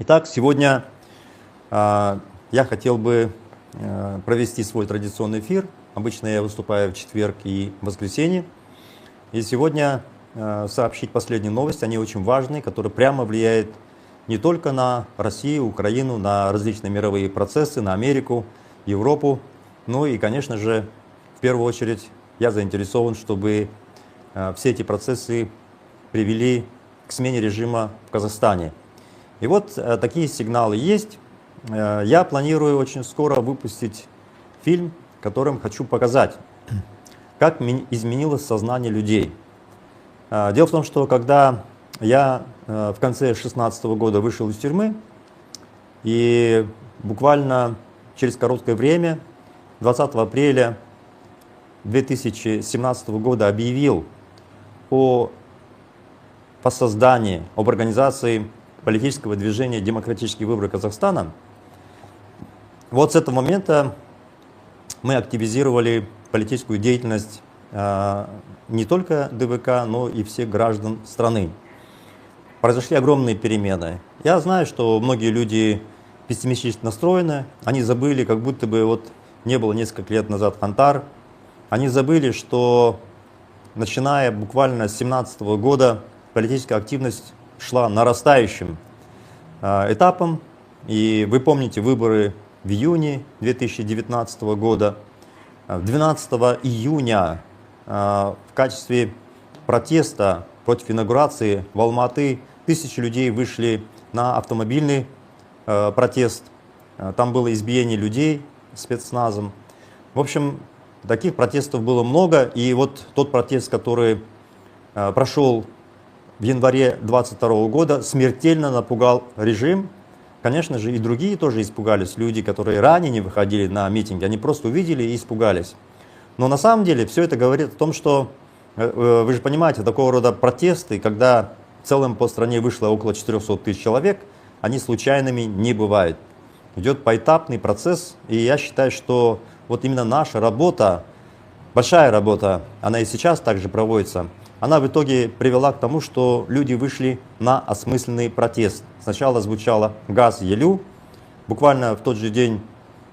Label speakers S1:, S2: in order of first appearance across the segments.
S1: Итак, сегодня я хотел бы провести свой традиционный эфир. Обычно я выступаю в четверг и воскресенье. И сегодня сообщить последние новости, они очень важные, которые прямо влияют не только на Россию, Украину, на различные мировые процессы, на Америку, Европу. Ну и, конечно же, в первую очередь я заинтересован, чтобы все эти процессы привели к смене режима в Казахстане. И вот такие сигналы есть. Я планирую очень скоро выпустить фильм, которым хочу показать, как изменилось сознание людей. Дело в том, что когда я в конце 2016 года вышел из тюрьмы, и буквально через короткое время, 20 апреля 2017 года объявил о создании, об организации политического движения «Демократические выборы Казахстана», вот с этого момента мы активизировали политическую деятельность не только ДВК, но и всех граждан страны. Произошли огромные перемены. Я знаю, что многие люди пессимистично настроены, они забыли, как будто бы вот не было несколько лет назад Хантар, они забыли, что начиная буквально с 2017 года политическая активность шла нарастающим этапом, и вы помните выборы в июне 2019 года. 12 июня в качестве протеста против инаугурации в Алматы тысячи людей вышли на автомобильный протест. Там было избиение людей спецназом. В общем, таких протестов было много, и вот тот протест, который прошел в январе 2022 года, смертельно напугал режим. Конечно же, и другие тоже испугались. Люди, которые ранее не выходили на митинги, они просто увидели и испугались. Но на самом деле все это говорит о том, что, вы же понимаете, такого рода протесты, когда в целом по стране вышло около 400 тысяч человек, они случайными не бывают. Идет поэтапный процесс, и я считаю, что вот именно наша работа, большая работа, она и сейчас также проводится, она в итоге привела к тому, что люди вышли на осмысленный протест. Сначала звучало «Газ Елю». Буквально в тот же день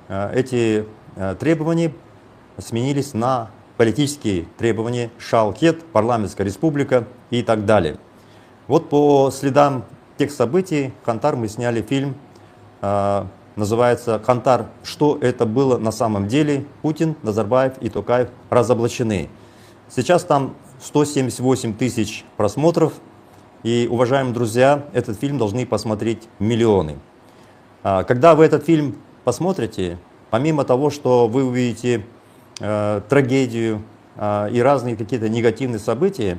S1: эти требования сменились на политические требования «Шалкет», «Парламентская республика» и так далее. Вот по следам тех событий «Хантар» мы сняли фильм, называется «Хантар. Что это было на самом деле? Путин, Назарбаев и Токаев разоблачены». Сейчас там 178 тысяч просмотров, и, уважаемые друзья, этот фильм должны посмотреть миллионы. Когда вы этот фильм посмотрите, помимо того, что вы увидите трагедию и разные какие-то негативные события,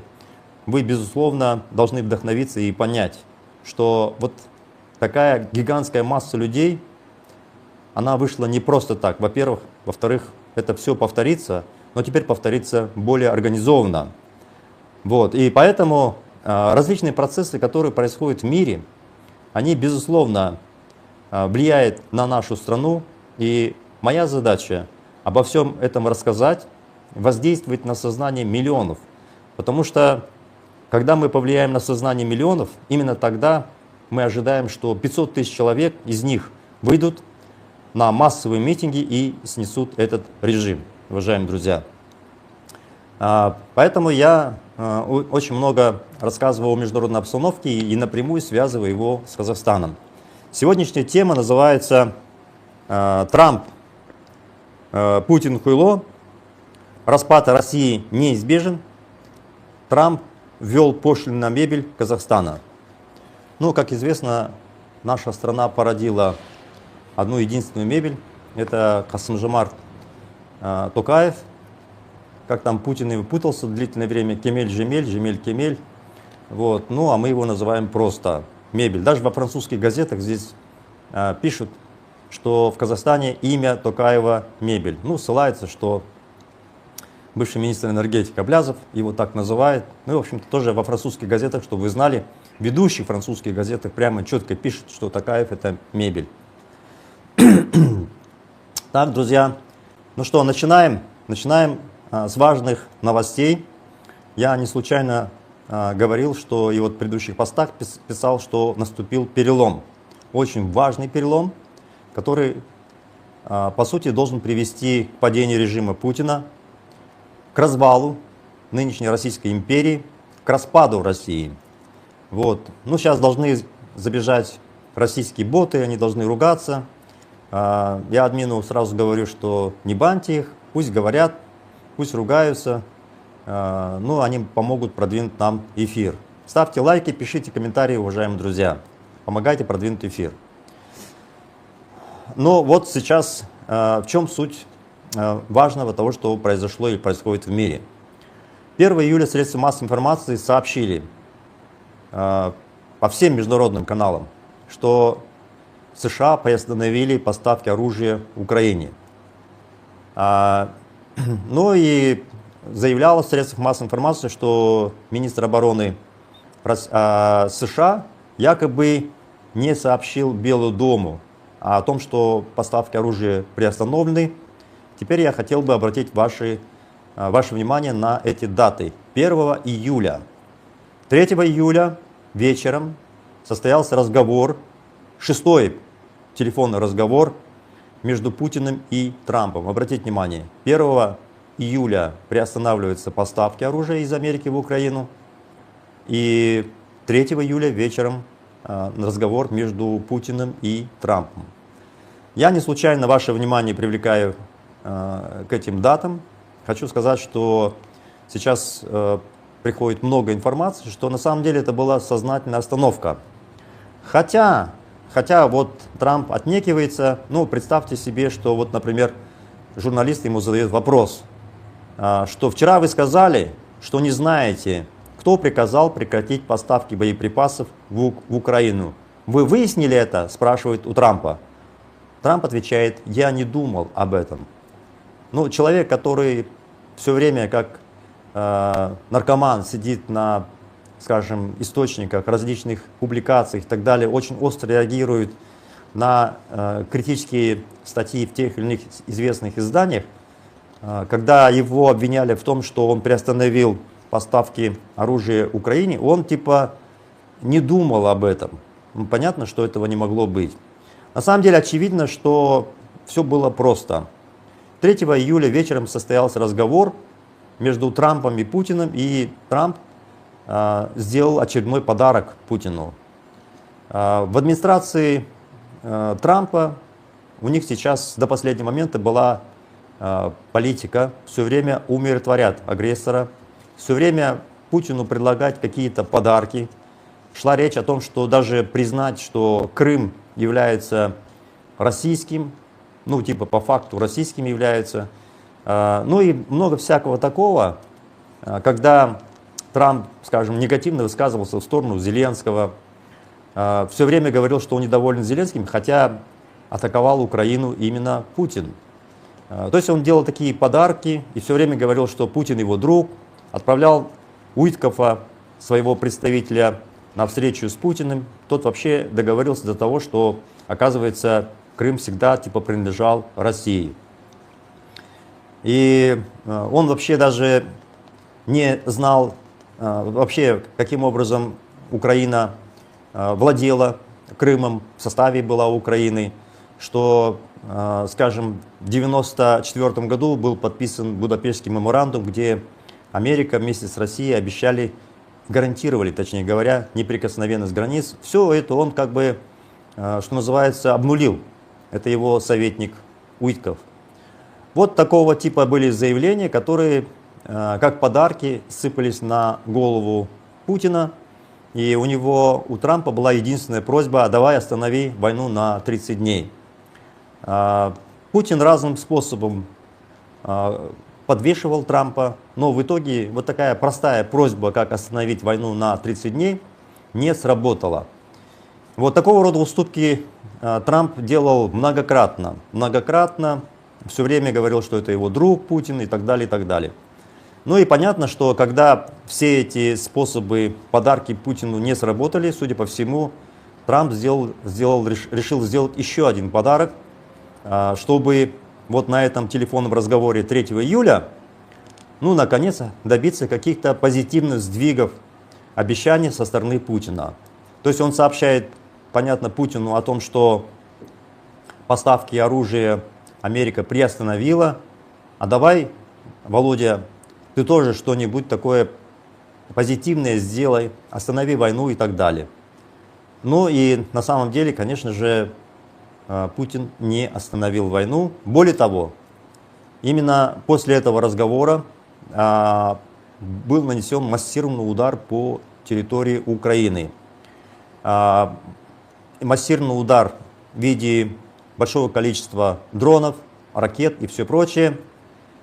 S1: вы, безусловно, должны вдохновиться и понять, что вот такая гигантская масса людей, она вышла не просто так, во-первых. Во-вторых, это все повторится, но теперь повторится более организованно. Вот. И поэтому различные процессы, которые происходят в мире, они, безусловно, влияют на нашу страну. И моя задача обо всем этом рассказать, воздействовать на сознание миллионов. Потому что, когда мы повлияем на сознание миллионов, именно тогда мы ожидаем, что 500 тысяч человек из них выйдут на массовые митинги и снесут этот режим, уважаемые друзья. Поэтому я очень много рассказывал о международной обстановке и напрямую связываю его с Казахстаном. Сегодняшняя тема называется «Трамп, Путин, хуйло. Распад России неизбежен. Трамп ввел пошлины на мебель Казахстана». Ну, как известно, наша страна породила одну единственную мебель. Это Касым-Жомарт Токаев. Как там Путин и выпутался длительное время, Кемель-Жемель, Жемель-Кемель. Вот. Ну, а мы его называем просто мебель. Даже во французских газетах здесь пишут, что в Казахстане имя Токаева мебель. Ну, ссылается, что бывший министр энергетики Аблязов его так называет. Ну, и, в общем-то, тоже во французских газетах, чтобы вы знали, в ведущих французских газетах прямо четко пишут, что Токаев — это мебель. Так, друзья, ну что, начинаем. Начинаем с важных новостей. Я не случайно говорил, что и вот в предыдущих постах писал, что наступил перелом. очень важный перелом, который, по сути, должен привести к падению режима Путина, к развалу нынешней Российской империи, к распаду России. Вот. Ну, сейчас должны забежать российские боты, они должны ругаться. Я админу сразу говорю, что не баньте их, пусть говорят, пусть ругаются, ну, они помогут продвинуть нам эфир. Ставьте лайки, пишите комментарии, уважаемые друзья, помогайте продвинуть эфир. Но вот сейчас в чем суть важного того, что произошло или происходит в мире. 1 июля средства массовой информации сообщили по всем международным каналам, что США приостановили поставки оружия Украине. Ну и заявлялось в средствах массовой информации, что министр обороны США якобы не сообщил Белому дому о том, что поставки оружия приостановлены. Теперь я хотел бы обратить ваше внимание на эти даты. 1 июля. 3 июля вечером состоялся разговор, 6-й телефонный разговор между Путиным и Трампом. Обратите внимание, 1 июля приостанавливаются поставки оружия из Америки в Украину. И 3 июля вечером разговор между Путиным и Трампом. Я не случайно ваше внимание привлекаю к этим датам. Хочу сказать, что сейчас приходит много информации, что на самом деле это была сознательная остановка. Хотя вот Трамп отнекивается, ну, представьте себе, что вот, например, журналист ему задает вопрос, что вчера вы сказали, что не знаете, кто приказал прекратить поставки боеприпасов в Украину. Вы выяснили это? Спрашивает у Трампа. Трамп отвечает, я не думал об этом. Ну, человек, который все время как наркоман сидит на, скажем, источниках, различных публикациях и так далее, очень остро реагирует на критические статьи в тех или иных известных изданиях, когда его обвиняли в том, что он приостановил поставки оружия Украине, он типа не думал об этом. Ну, понятно, что этого не могло быть. На самом деле очевидно, что все было просто. 3 июля вечером состоялся разговор между Трампом и Путиным, и Трамп сделал очередной подарок Путину. В администрации Трампа у них сейчас до последнего момента была политика все время умиротворять агрессора, все время Путину предлагать какие-то подарки. Шла речь о том, что даже признать, что Крым является российским, ну типа по факту российским является. Ну и много всякого такого, когда Трамп, скажем, негативно высказывался в сторону Зеленского, все время говорил, что он недоволен Зеленским, хотя атаковал Украину именно Путин. То есть он делал такие подарки и все время говорил, что Путин его друг, отправлял Уиткофа, своего представителя, на встречу с Путиным. Тот вообще договорился до того, что, оказывается, Крым всегда типа принадлежал России. И он вообще даже не знал, вообще, каким образом Украина владела Крымом, в составе была Украины, что, скажем, в 1994 году был подписан Будапештский меморандум, где Америка вместе с Россией обещали, гарантировали, точнее говоря, неприкосновенность границ. Все это он как бы, что называется, обнулил. Это его советник Уитков. Вот такого типа были заявления, которые как подарки сыпались на голову Путина. И у Трампа была единственная просьба: давай останови войну на 30 дней. Путин разным способом подвешивал Трампа, но в итоге вот такая простая просьба, как остановить войну на 30 дней, не сработала. Вот такого рода уступки Трамп делал многократно, все время говорил, что это его друг Путин и так далее, и так далее. Ну и понятно, что когда все эти подарки Путину не сработали, судя по всему, Трамп решил сделать еще один подарок, чтобы вот на этом телефонном разговоре 3 июля, ну, наконец, добиться каких-то позитивных сдвигов, обещаний со стороны Путина. То есть он сообщает понятно Путину о том, что поставки оружия Америка приостановила, а давай, Володя, ты тоже что-нибудь такое позитивное сделай, останови войну и так далее. Ну и на самом деле, конечно же, Путин не остановил войну. Более того, именно после этого разговора был нанесен массированный удар по территории Украины. Массированный удар в виде большого количества дронов, ракет и все прочее.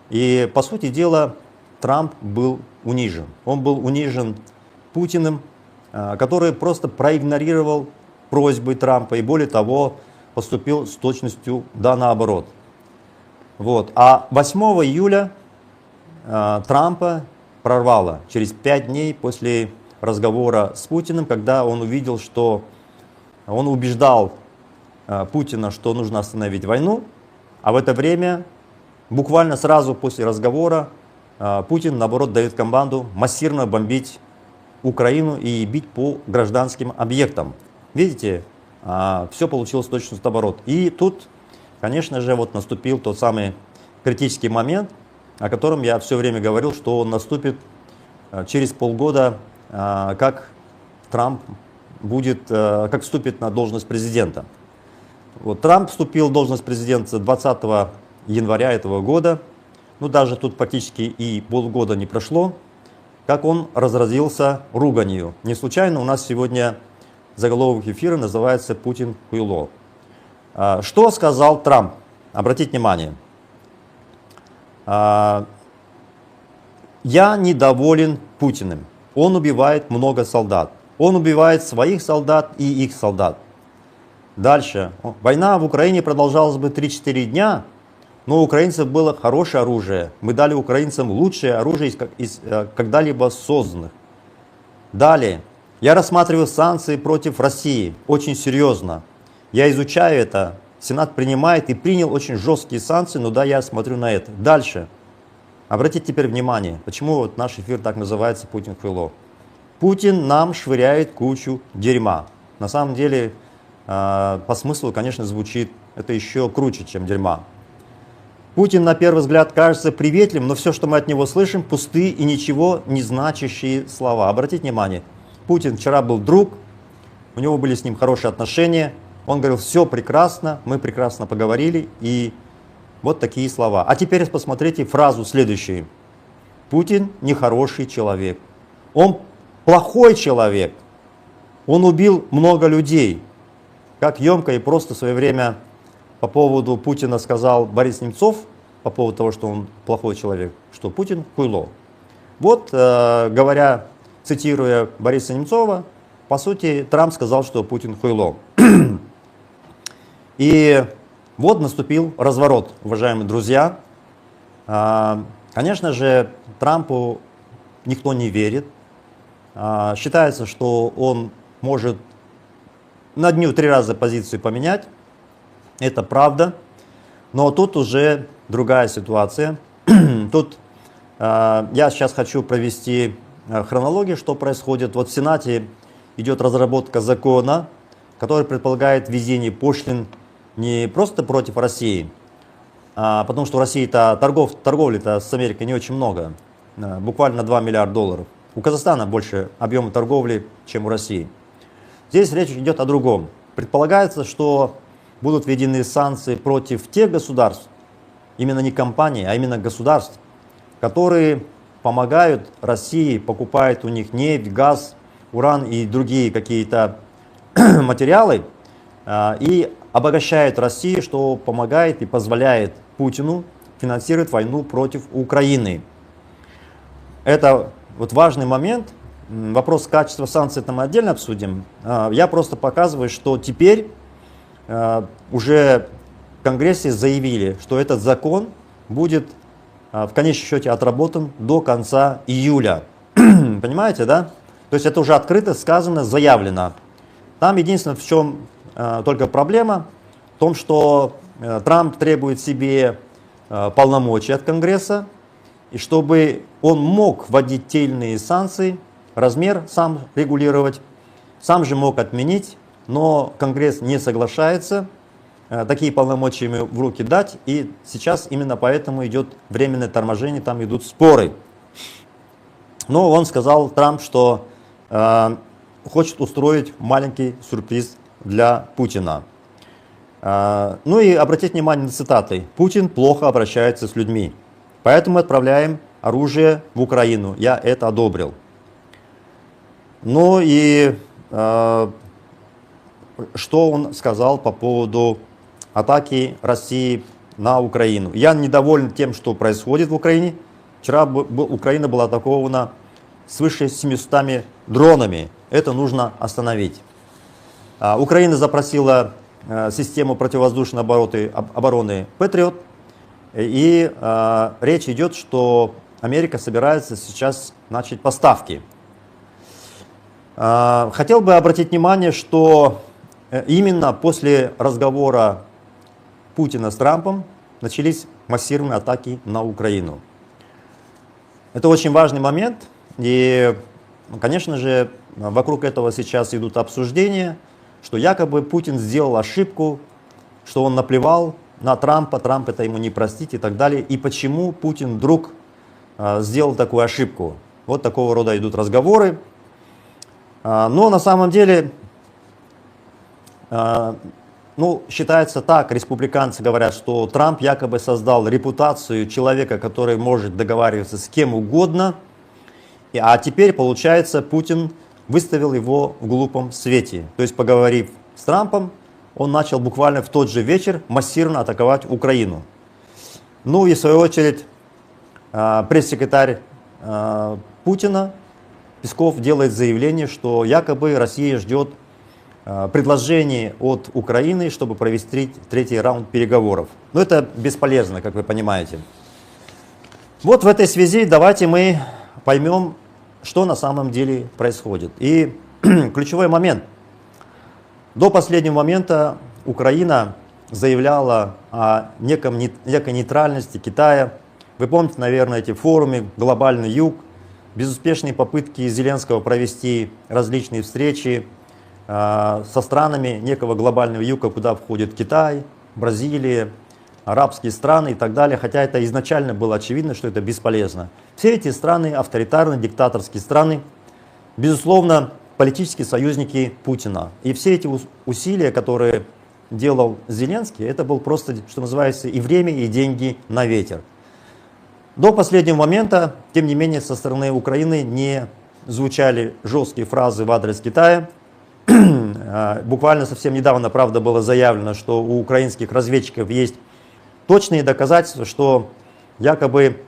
S1: И, по сути дела, Трамп был унижен. Он был унижен Путиным, который просто проигнорировал просьбы Трампа и, более того, поступил с точностью да наоборот. Вот. А 8 июля Трампа прорвало через 5 дней после разговора с Путиным, когда он увидел, что он убеждал Путина, что нужно остановить войну, а в это время, буквально сразу после разговора, Путин, наоборот, дает команду массированно бомбить Украину и бить по гражданским объектам. Видите, все получилось точно наоборот. И тут, конечно же, вот наступил тот самый критический момент, о котором я все время говорил, что он наступит через полгода, как Трамп будет, как вступит на должность президента. Вот Трамп вступил в должность президента 20 января этого года. Ну, даже тут практически и полгода не прошло, как он разразился руганью. Не случайно у нас сегодня заголовок эфира называется «Путин хуйло». Что сказал Трамп? Обратите внимание. Я недоволен Путиным. Он убивает много солдат. Он убивает своих солдат и их солдат. Дальше. Война в Украине продолжалась бы 3-4 дня, но у украинцев было хорошее оружие. Мы дали украинцам лучшее оружие из когда-либо созданных. Далее. Я рассматриваю санкции против России очень серьезно. Я изучаю это. Сенат принимает и принял очень жесткие санкции, но да, я смотрю на это. Дальше. Обратите теперь внимание, почему вот наш эфир так называется «Путин хуйло». Путин нам швыряет кучу дерьма. На самом деле, по смыслу, конечно, звучит это еще круче, чем дерьма. Путин, на первый взгляд, кажется приветливым, но все, что мы от него слышим, пустые и ничего не значащие слова. Обратите внимание, Путин вчера был друг, у него были с ним хорошие отношения, он говорил, все прекрасно, мы прекрасно поговорили, и вот такие слова. А теперь посмотрите фразу следующую. Путин нехороший человек, он плохой человек, он убил много людей. Как емко и просто в свое время по поводу Путина сказал Борис Немцов, по поводу того, что он плохой человек, что Путин хуйло. Вот, говоря, цитируя Бориса Немцова, по сути, Трамп сказал, что Путин хуйло. И вот наступил разворот, уважаемые друзья. Конечно же, Трампу никто не верит. Считается, что он может на дню 3 раза позицию поменять. Это правда. Но тут уже другая ситуация. Тут я сейчас хочу провести хронологию, что происходит. Вот в Сенате идет разработка закона, который предполагает введение пошлин не просто против России, потому что в России-то торговли-то с Америкой не очень много, буквально 2 миллиарда долларов. У Казахстана больше объема торговли, чем у России. Здесь речь идет о другом. Предполагается, что будут введены санкции против тех государств, именно не компаний, а именно государств, которые помогают России, покупают у них нефть, газ, уран и другие какие-то материалы, и обогащают Россию, что помогает и позволяет Путину финансировать войну против Украины. Это вот важный момент. Вопрос качества санкций мы отдельно обсудим. Я просто показываю, что теперь уже в Конгрессе заявили, что этот закон будет в конечном счете отработан до конца июля. Понимаете, да? То есть это уже открыто сказано, заявлено. Там единственное, в чем только проблема, в том, что Трамп требует себе полномочий от Конгресса, и чтобы он мог вводить те или иные санкции, размер сам регулировать, сам же мог отменить но Конгресс не соглашается такие полномочия ему в руки дать, и сейчас именно поэтому идет временное торможение, там идут споры. Но он сказал, Трамп, что хочет устроить маленький сюрприз для Путина. Ну и обратите внимание на цитаты. Путин плохо обращается с людьми, поэтому отправляем оружие в Украину. Я это одобрил. Ну и что он сказал по поводу атаки России на Украину? Я недоволен тем, что происходит в Украине. Вчера Украина была атакована свыше 700 дронами. Это нужно остановить. Украина запросила систему противовоздушной обороны Patriot. И речь идет, что Америка собирается сейчас начать поставки. Хотел бы обратить внимание, что именно после разговора Путина с Трампом начались массированные атаки на Украину. Это очень важный момент, и, конечно же, вокруг этого сейчас идут обсуждения, что якобы Путин сделал ошибку, что он наплевал на Трампа, Трамп это ему не простит и так далее. И почему Путин вдруг сделал такую ошибку? Вот такого рода идут разговоры. Но на самом деле, считается так, республиканцы говорят, что Трамп якобы создал репутацию человека, который может договариваться с кем угодно, а теперь, получается, Путин выставил его в глупом свете. То есть, поговорив с Трампом, он начал буквально в тот же вечер массированно атаковать Украину. Ну и в свою очередь, пресс-секретарь Путина Песков делает заявление, что якобы Россия ждет предложений от Украины, чтобы провести третий раунд переговоров. Но это бесполезно, как вы понимаете. Вот в этой связи давайте мы поймем, что на самом деле происходит. И ключевой момент. До последнего момента Украина заявляла о некой нейтральности Китая. Вы помните, наверное, эти форумы «Глобальный Юг», безуспешные попытки Зеленского провести различные встречи со странами некого глобального юга, куда входит Китай, Бразилия, арабские страны и так далее, хотя это изначально было очевидно, что это бесполезно. Все эти страны, авторитарные, диктаторские страны, безусловно, политические союзники Путина. И все эти усилия, которые делал Зеленский, это был просто, что называется, и время, и деньги на ветер. До последнего момента, тем не менее, со стороны Украины не звучали жесткие фразы в адрес Китая. Буквально совсем недавно, правда, было заявлено, что у украинских разведчиков есть точные доказательства, что якобы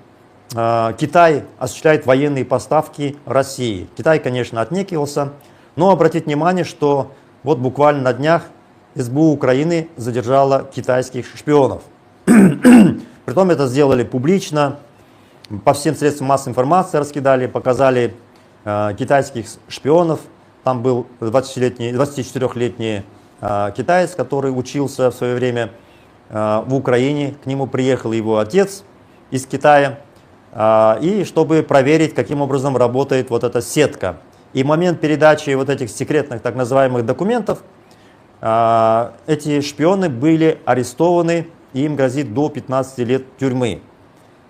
S1: Китай осуществляет военные поставки России. Китай, конечно, отнекивался, но обратите внимание, что вот буквально на днях СБУ Украины задержала китайских шпионов. Притом это сделали публично, по всем средствам массовой информации раскидали, показали китайских шпионов. Там был 24-летний китаец, который учился в свое время в Украине. К нему приехал его отец из Китая, и чтобы проверить, каким образом работает вот эта сетка. И в момент передачи вот этих секретных так называемых документов эти шпионы были арестованы, и им грозит до 15 лет тюрьмы.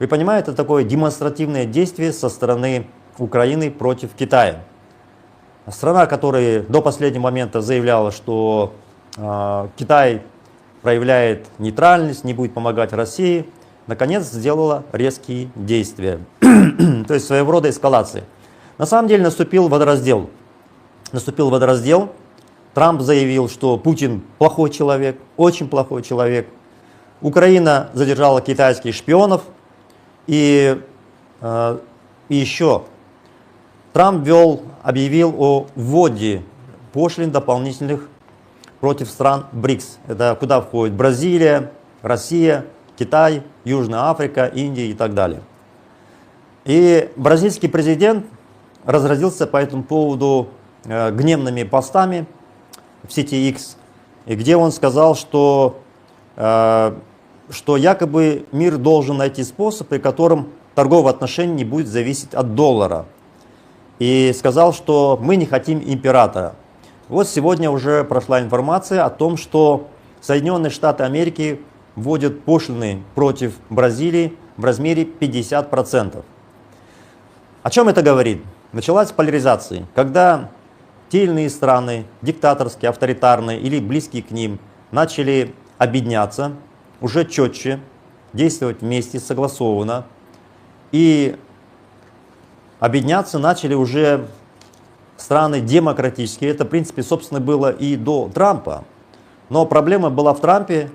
S1: Вы понимаете, это такое демонстративное действие со стороны Украины против Китая. Страна, которая до последнего момента заявляла, что Китай проявляет нейтральность, не будет помогать России, наконец сделала резкие действия. То есть своего рода эскалация. На самом деле наступил водораздел. Трамп заявил, что Путин плохой человек, очень плохой человек. Украина задержала китайских шпионов. И еще Трамп объявил о вводе пошлин дополнительных против стран БРИКС. Это куда входит Бразилия, Россия, Китай, Южная Африка, Индия и так далее. И бразильский президент разразился по этому поводу гневными постами в сети X, где он сказал, что якобы мир должен найти способ, при котором торговые отношения не будут зависеть от доллара. И сказал, что мы не хотим императора. Вот сегодня уже прошла информация о том, что Соединенные Штаты Америки вводят пошлины против Бразилии в размере 50%. О чем это говорит? Началась поляризация, когда те или иные страны, диктаторские, авторитарные или близкие к ним, начали объединяться, уже четче, действовать вместе, согласованно. И объединяться начали уже страны демократические. Это, в принципе, собственно, было и до Трампа. Но проблема была в Трампе,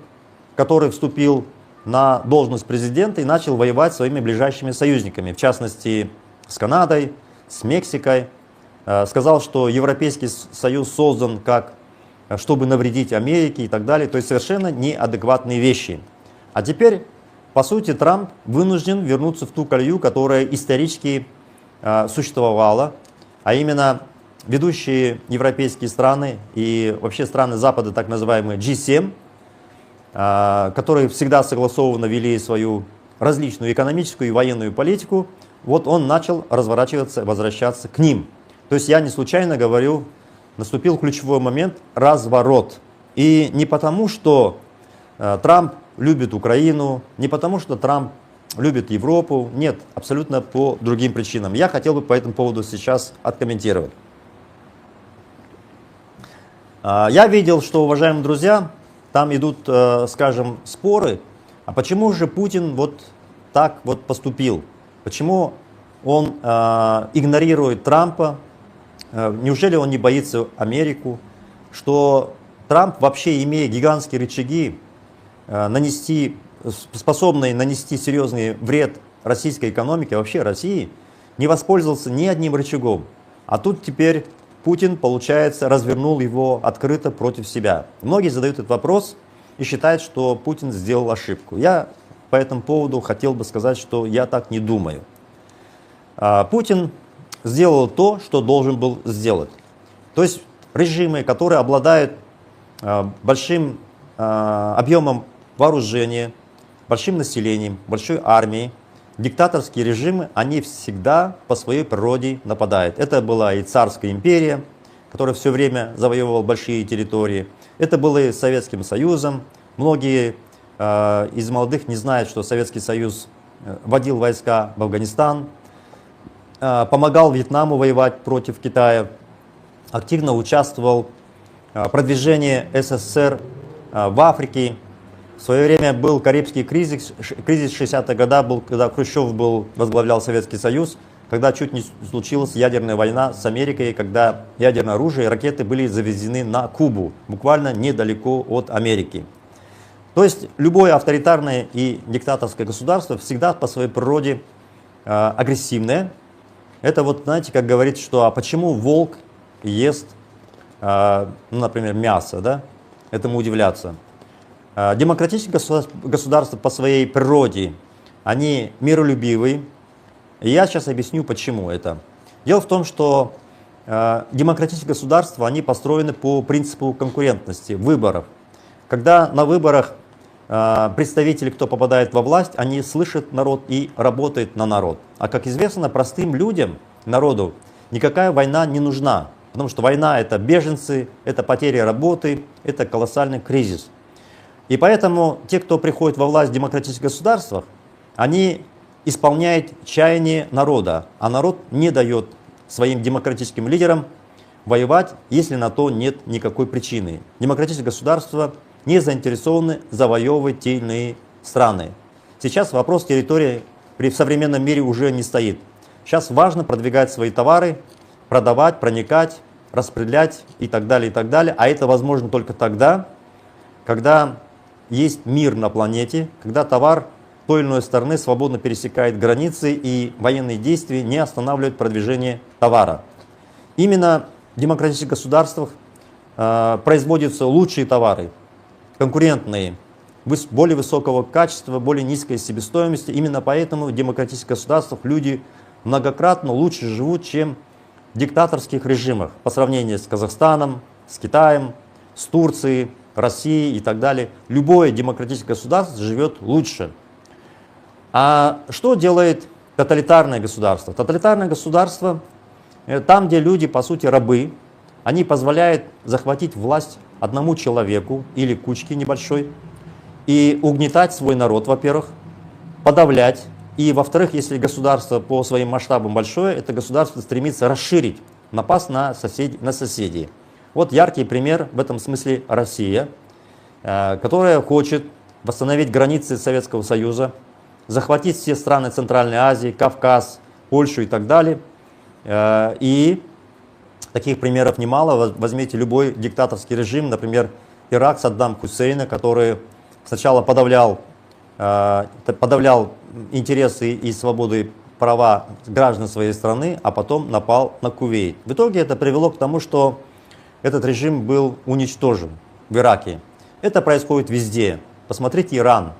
S1: который вступил на должность президента и начал воевать со своими ближайшими союзниками, в частности, с Канадой, с Мексикой. Сказал, что Европейский Союз создан чтобы навредить Америке и так далее. То есть совершенно неадекватные вещи. А теперь, по сути, Трамп вынужден вернуться в ту колею, которая исторически существовала, а именно ведущие европейские страны и вообще страны Запада, так называемые G7, которые всегда согласованно вели свою различную экономическую и военную политику, вот он начал разворачиваться, возвращаться к ним. То есть я не случайно говорю, наступил ключевой момент – разворот. И не потому, что Трамп любит Украину, не потому, что Трамп любит Европу, нет, абсолютно по другим причинам. Я хотел бы по этому поводу сейчас откомментировать. Я видел, что, уважаемые друзья, там идут, скажем, споры, а почему же Путин вот так вот поступил? Почему он игнорирует Трампа? Неужели он не боится Америку? Что Трамп, вообще имея гигантские рычаги, способный нанести серьезный вред российской экономике, вообще России, не воспользовался ни одним рычагом. А тут теперь Путин, получается, развернул его открыто против себя. Многие задают этот вопрос и считают, что Путин сделал ошибку. Я по этому поводу хотел бы сказать, что я так не думаю. Путин сделал то, что должен был сделать. То есть режимы, которые обладают большим объемом вооружения, большим населением, большой армией, диктаторские режимы, они всегда по своей природе нападают. Это была и царская империя, которая все время завоевывала большие территории. Это было и Советским Союзом. Многие из молодых не знают, что Советский Союз вводил войска в Афганистан, помогал Вьетнаму воевать против Китая, активно участвовал в продвижении СССР в Африке. В свое время был Карибский кризис 60-х годов, когда Хрущев возглавлял Советский Союз, когда чуть не случилась ядерная война с Америкой, когда ядерное оружие и ракеты были завезены на Кубу, буквально недалеко от Америки. То есть любое авторитарное и диктаторское государство всегда по своей природе агрессивное. Это вот, знаете, как говорится, что почему волк ест, например, мясо, да? Этому удивляться. Демократические государства по своей природе, они миролюбивые. И я сейчас объясню, почему это. Дело в том, что демократические государства, они построены по принципу конкурентности, выборов. Когда на выборах представители, кто попадает во власть, они слышат народ и работают на народ. А как известно, простым людям, народу, никакая война не нужна. Потому что война – это беженцы, это потеря работы, это колоссальный кризис. И поэтому те, кто приходит во власть в демократических государствах, они исполняют чаяние народа, а народ не дает своим демократическим лидерам воевать, если на то нет никакой причины. Демократические государства не заинтересованы завоевывать те или иные страны. Сейчас вопрос территории в современном мире уже не стоит. Сейчас важно продвигать свои товары, продавать, проникать, распределять и так далее, и так далее. А это возможно только тогда, когда есть мир на планете, когда товар той или иной стороны свободно пересекает границы и военные действия не останавливают продвижение товара. Именно в демократических государствах производятся лучшие товары, конкурентные, более высокого качества, более низкой себестоимости. Именно поэтому в демократических государствах люди многократно лучше живут, чем в диктаторских режимах по сравнению с Казахстаном, с Китаем, с Турцией, Россией и так далее. Любое демократическое государство живет лучше. А что делает тоталитарное государство? Тоталитарное государство – там, где люди, по сути, рабы, они позволяют захватить власть одному человеку или кучке небольшой и угнетать свой народ, во-первых, подавлять. И, во-вторых, если государство по своим масштабам большое, это государство стремится расширить, напасть на соседей. Вот яркий пример в этом смысле Россия, которая хочет восстановить границы Советского Союза, захватить все страны Центральной Азии, Кавказ, Польшу и так далее. И таких примеров немало. Возьмите любой диктаторский режим, например, Ирак Саддам Хусейна, который сначала подавлял интересы и свободы, права граждан своей страны, а потом напал на Кувейт. В итоге это привело к тому, что этот режим был уничтожен в Ираке. Это происходит везде. Посмотрите Иран.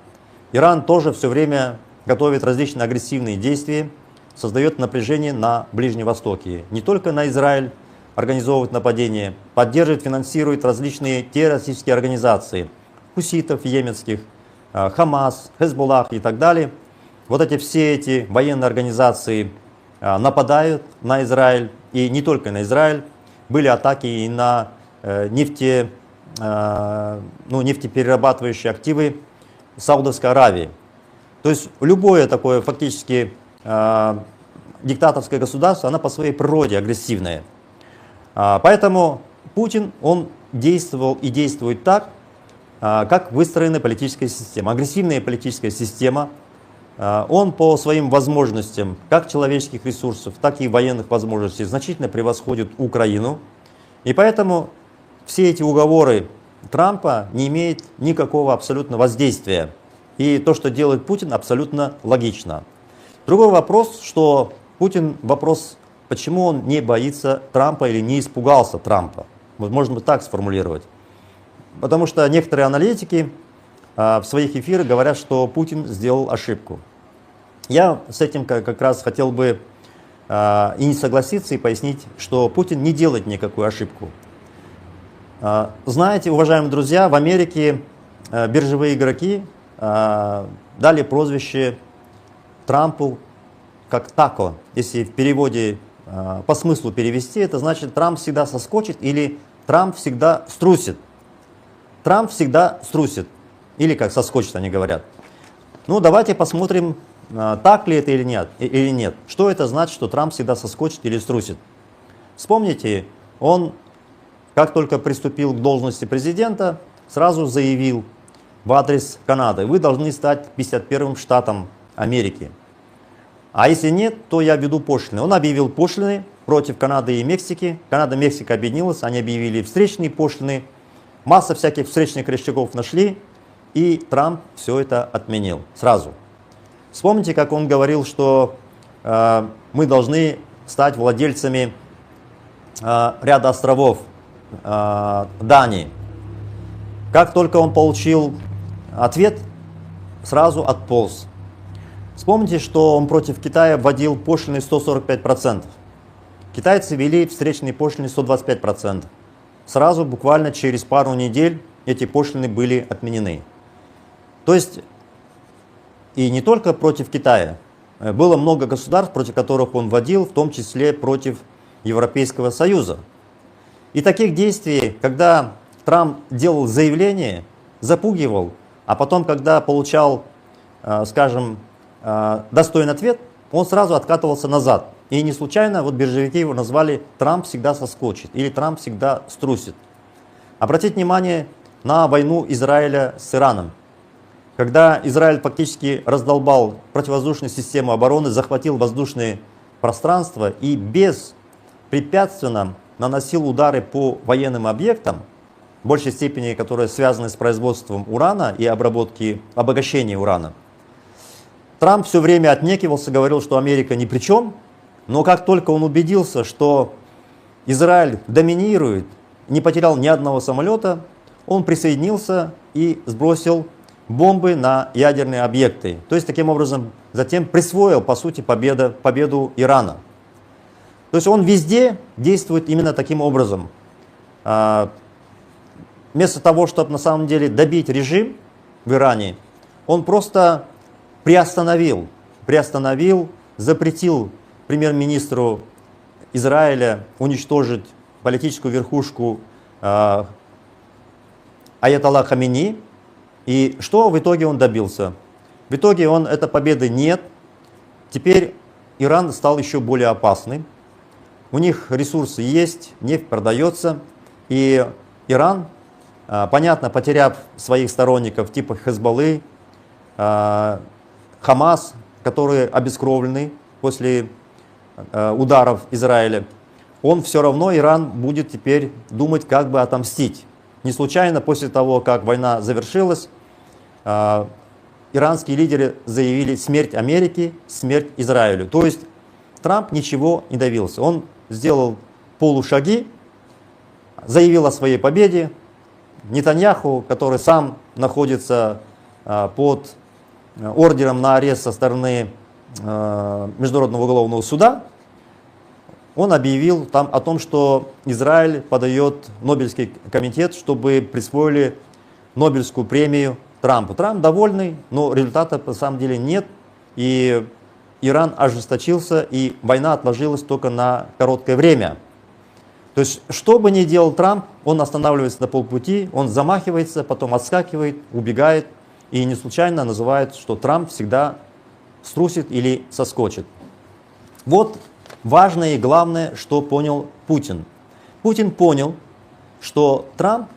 S1: Иран тоже все время готовит различные агрессивные действия, создает напряжение на Ближнем Востоке. Не только на Израиль организовывает нападения, поддерживает, финансирует различные террористические организации, хуситов йеменских, Хамас, Хезболлах и так далее. Вот все эти военные организации нападают на Израиль, и не только на Израиль. Были атаки и на нефтеперерабатывающие активы Саудовской Аравии. То есть любое такое фактически диктаторское государство, оно по своей природе агрессивное. Поэтому Путин, он действовал и действует так, как выстроена политическая система. Агрессивная политическая система. Он по своим возможностям, как человеческих ресурсов, так и военных возможностей, значительно превосходит Украину. И поэтому все эти уговоры Трампа не имеют никакого абсолютно воздействия. И то, что делает Путин, абсолютно логично. Другой вопрос, что Путин, вопрос, почему он не боится Трампа или не испугался Трампа. Вот можно так сформулировать. Потому что некоторые аналитики в своих эфирах говорят, что Путин сделал ошибку. Я с этим как раз хотел бы и не согласиться, и пояснить, что Путин не делает никакую ошибку. Знаете, уважаемые друзья, в Америке биржевые игроки дали прозвище Трампу как тако. Если в переводе по смыслу перевести, это значит Трамп всегда соскочит или Трамп всегда струсит. Трамп всегда струсит. Или как соскочит, они говорят. Ну, давайте посмотрим, так ли это или нет. Что это значит, что Трамп всегда соскочит или струсит? Вспомните, он, как только приступил к должности президента, сразу заявил в адрес Канады: вы должны стать 51-м штатом Америки. А если нет, то я введу пошлины. Он объявил пошлины против Канады и Мексики. Канада и Мексика объединилась, они объявили встречные пошлины. Масса всяких встречных рычагов нашли, и Трамп все это отменил сразу. Вспомните, как он говорил, что мы должны стать владельцами ряда островов Дании. Как только он получил ответ, сразу отполз. Вспомните, что он против Китая вводил пошлины 145%. Китайцы ввели встречные пошлины 125%. Сразу, буквально через пару недель, эти пошлины были отменены. То есть, и не только против Китая. Было много государств, против которых он вводил, в том числе против Европейского Союза. И таких действий, когда Трамп делал заявление, запугивал, а потом, когда получал, скажем, достойный ответ, он сразу откатывался назад. И не случайно вот биржевики его назвали «Трамп всегда соскочит» или «Трамп всегда струсит». Обратите внимание на войну Израиля с Ираном. Когда Израиль фактически раздолбал противовоздушную систему обороны, захватил воздушное пространство и беспрепятственно наносил удары по военным объектам, в большей степени, которые связаны с производством урана и обогащением урана, Трамп все время отнекивался, говорил, что Америка ни при чем, но как только он убедился, что Израиль доминирует, не потерял ни одного самолета, он присоединился и сбросил бомбы на ядерные объекты. То есть, таким образом, затем присвоил, по сути, победу Ирана. То есть он везде действует именно таким образом. Вместо того, чтобы на самом деле добить режим в Иране, он просто приостановил, запретил премьер-министру Израиля уничтожить политическую верхушку аятолла Хамини. И что в итоге он добился? В итоге этой победы нет. Теперь Иран стал еще более опасным. У них ресурсы есть, нефть продается. И Иран, понятно, потеряв своих сторонников типа Хезболлы, Хамас, которые обескровлены после ударов Израиля, он все равно, Иран, будет теперь думать, как бы отомстить. Не случайно после того, как война завершилась, иранские лидеры заявили смерть Америке, смерть Израилю. То есть Трамп ничего не добился. Он сделал полушаги, заявил о своей победе. Нетаньяху, который сам находится под ордером на арест со стороны Международного уголовного суда, он объявил там о том, что Израиль подает Нобелевский комитет, чтобы присвоили Нобелевскую премию Трампу. Трамп довольный, но результата на самом деле нет. И Иран ожесточился, и война отложилась только на короткое время. То есть, что бы ни делал Трамп, он останавливается на полпути, он замахивается, потом отскакивает, убегает. И не случайно называют, что Трамп всегда струсит или соскочит. Вот важное и главное, что понял Путин. Путин понял, что Трамп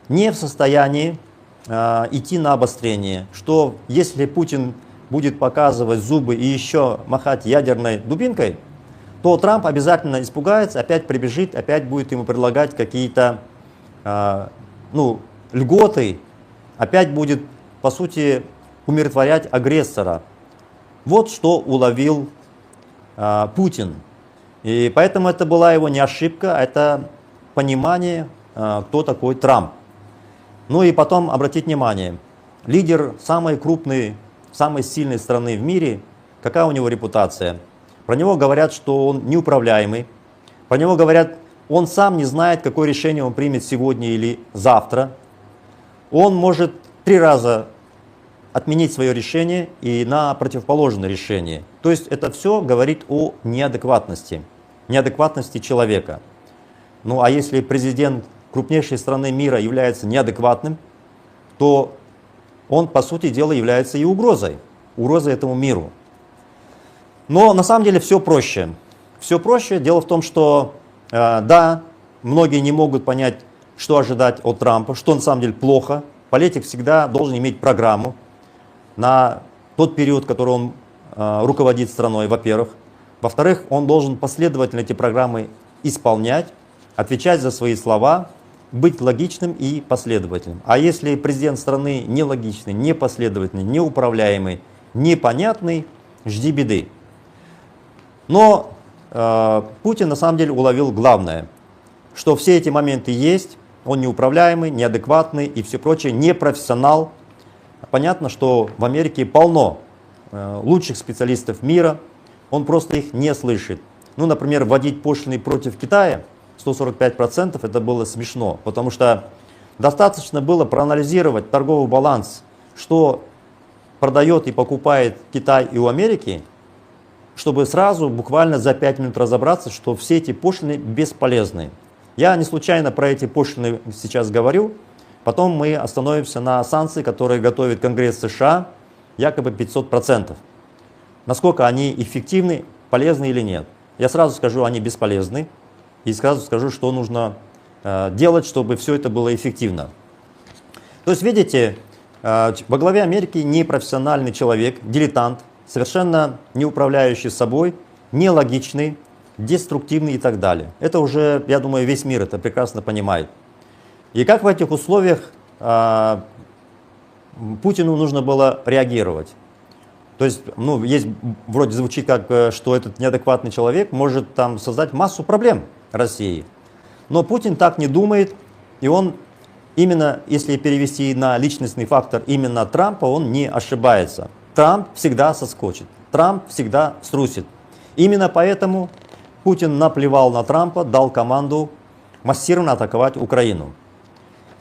S1: не в состоянии идти на обострение, что если Путин будет показывать зубы и еще махать ядерной дубинкой, то Трамп обязательно испугается, опять прибежит, опять будет ему предлагать какие-то льготы, опять будет, по сути, умиротворять агрессора. Вот что уловил Путин. И поэтому это была его не ошибка, а это понимание, кто такой Трамп. Ну и потом обратить внимание, лидер самой крупной, самой сильной страны в мире, какая у него репутация? Про него говорят, что он неуправляемый. Про него говорят, он сам не знает, какое решение он примет сегодня или завтра. Он может 3 раза отменить свое решение и на противоположное решение. То есть это все говорит о неадекватности человека. Ну а если президент крупнейшей страны мира является неадекватным, то он, по сути дела, является и угрозой этому миру. Но на самом деле все проще. Все проще. Дело в том, что да, многие не могут понять, что ожидать от Трампа, что на самом деле плохо. Политик всегда должен иметь программу на тот период, который он руководит страной, во-первых. Во-вторых, он должен последовательно эти программы исполнять, отвечать за свои слова, быть логичным и последовательным. А если президент страны нелогичный, непоследовательный, неуправляемый, непонятный, жди беды. Но Путин на самом деле уловил главное, что все эти моменты есть, он неуправляемый, неадекватный и все прочее, непрофессионал. Понятно, что в Америке полно лучших специалистов мира, он просто их не слышит. Ну, например, вводить пошлины против Китая 145%, это было смешно, потому что достаточно было проанализировать торговый баланс, что продает и покупает Китай и у Америки, чтобы сразу буквально за 5 минут разобраться, что все эти пошлины бесполезны. Я не случайно про эти пошлины сейчас говорю, потом мы остановимся на санкции, которые готовит Конгресс США, якобы 500%. Насколько они эффективны, полезны или нет. Я сразу скажу, они бесполезны, и сразу скажу, что нужно делать, чтобы все это было эффективно. То есть, видите, во главе Америки непрофессиональный человек, дилетант, совершенно не управляющий собой, нелогичный, деструктивный и так далее. Это уже, я думаю, весь мир это прекрасно понимает. И как в этих условиях Путину нужно было реагировать? То есть, есть, вроде звучит как, что этот неадекватный человек может там создать массу проблем России. Но Путин так не думает, и он именно, если перевести на личностный фактор именно Трампа, он не ошибается. Трамп всегда соскочит, Трамп всегда струсит. Именно поэтому Путин наплевал на Трампа, дал команду массированно атаковать Украину.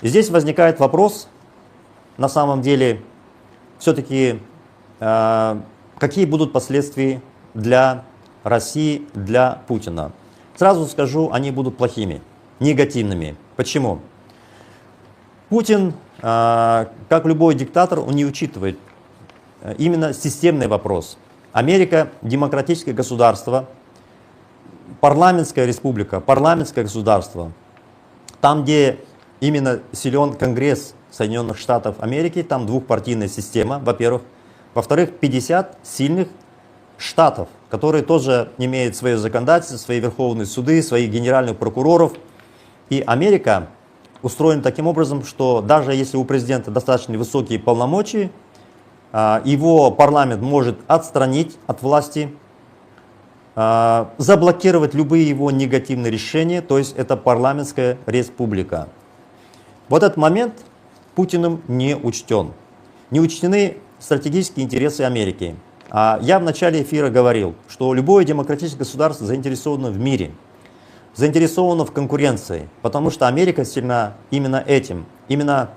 S1: И здесь возникает вопрос, на самом деле, все-таки, какие будут последствия для России, для Путина. Сразу скажу, они будут плохими, негативными. Почему? Путин, как любой диктатор, он не учитывает именно системный вопрос. Америка – демократическое государство, парламентская республика, парламентское государство. Там, где именно силен Конгресс Соединенных Штатов Америки, там двухпартийная система, во-первых. Во-вторых, 50 сильных штатов, которые тоже имеют свое законодательство, свои верховные суды, своих генеральных прокуроров. И Америка устроена таким образом, что даже если у президента достаточно высокие полномочия, его парламент может отстранить от власти, заблокировать любые его негативные решения, то есть это парламентская республика. Вот этот момент Путиным не учтен. Не учтены стратегические интересы Америки. Я в начале эфира говорил, что любое демократическое государство заинтересовано в мире, заинтересовано в конкуренции, потому что Америка сильна именно этим. Именно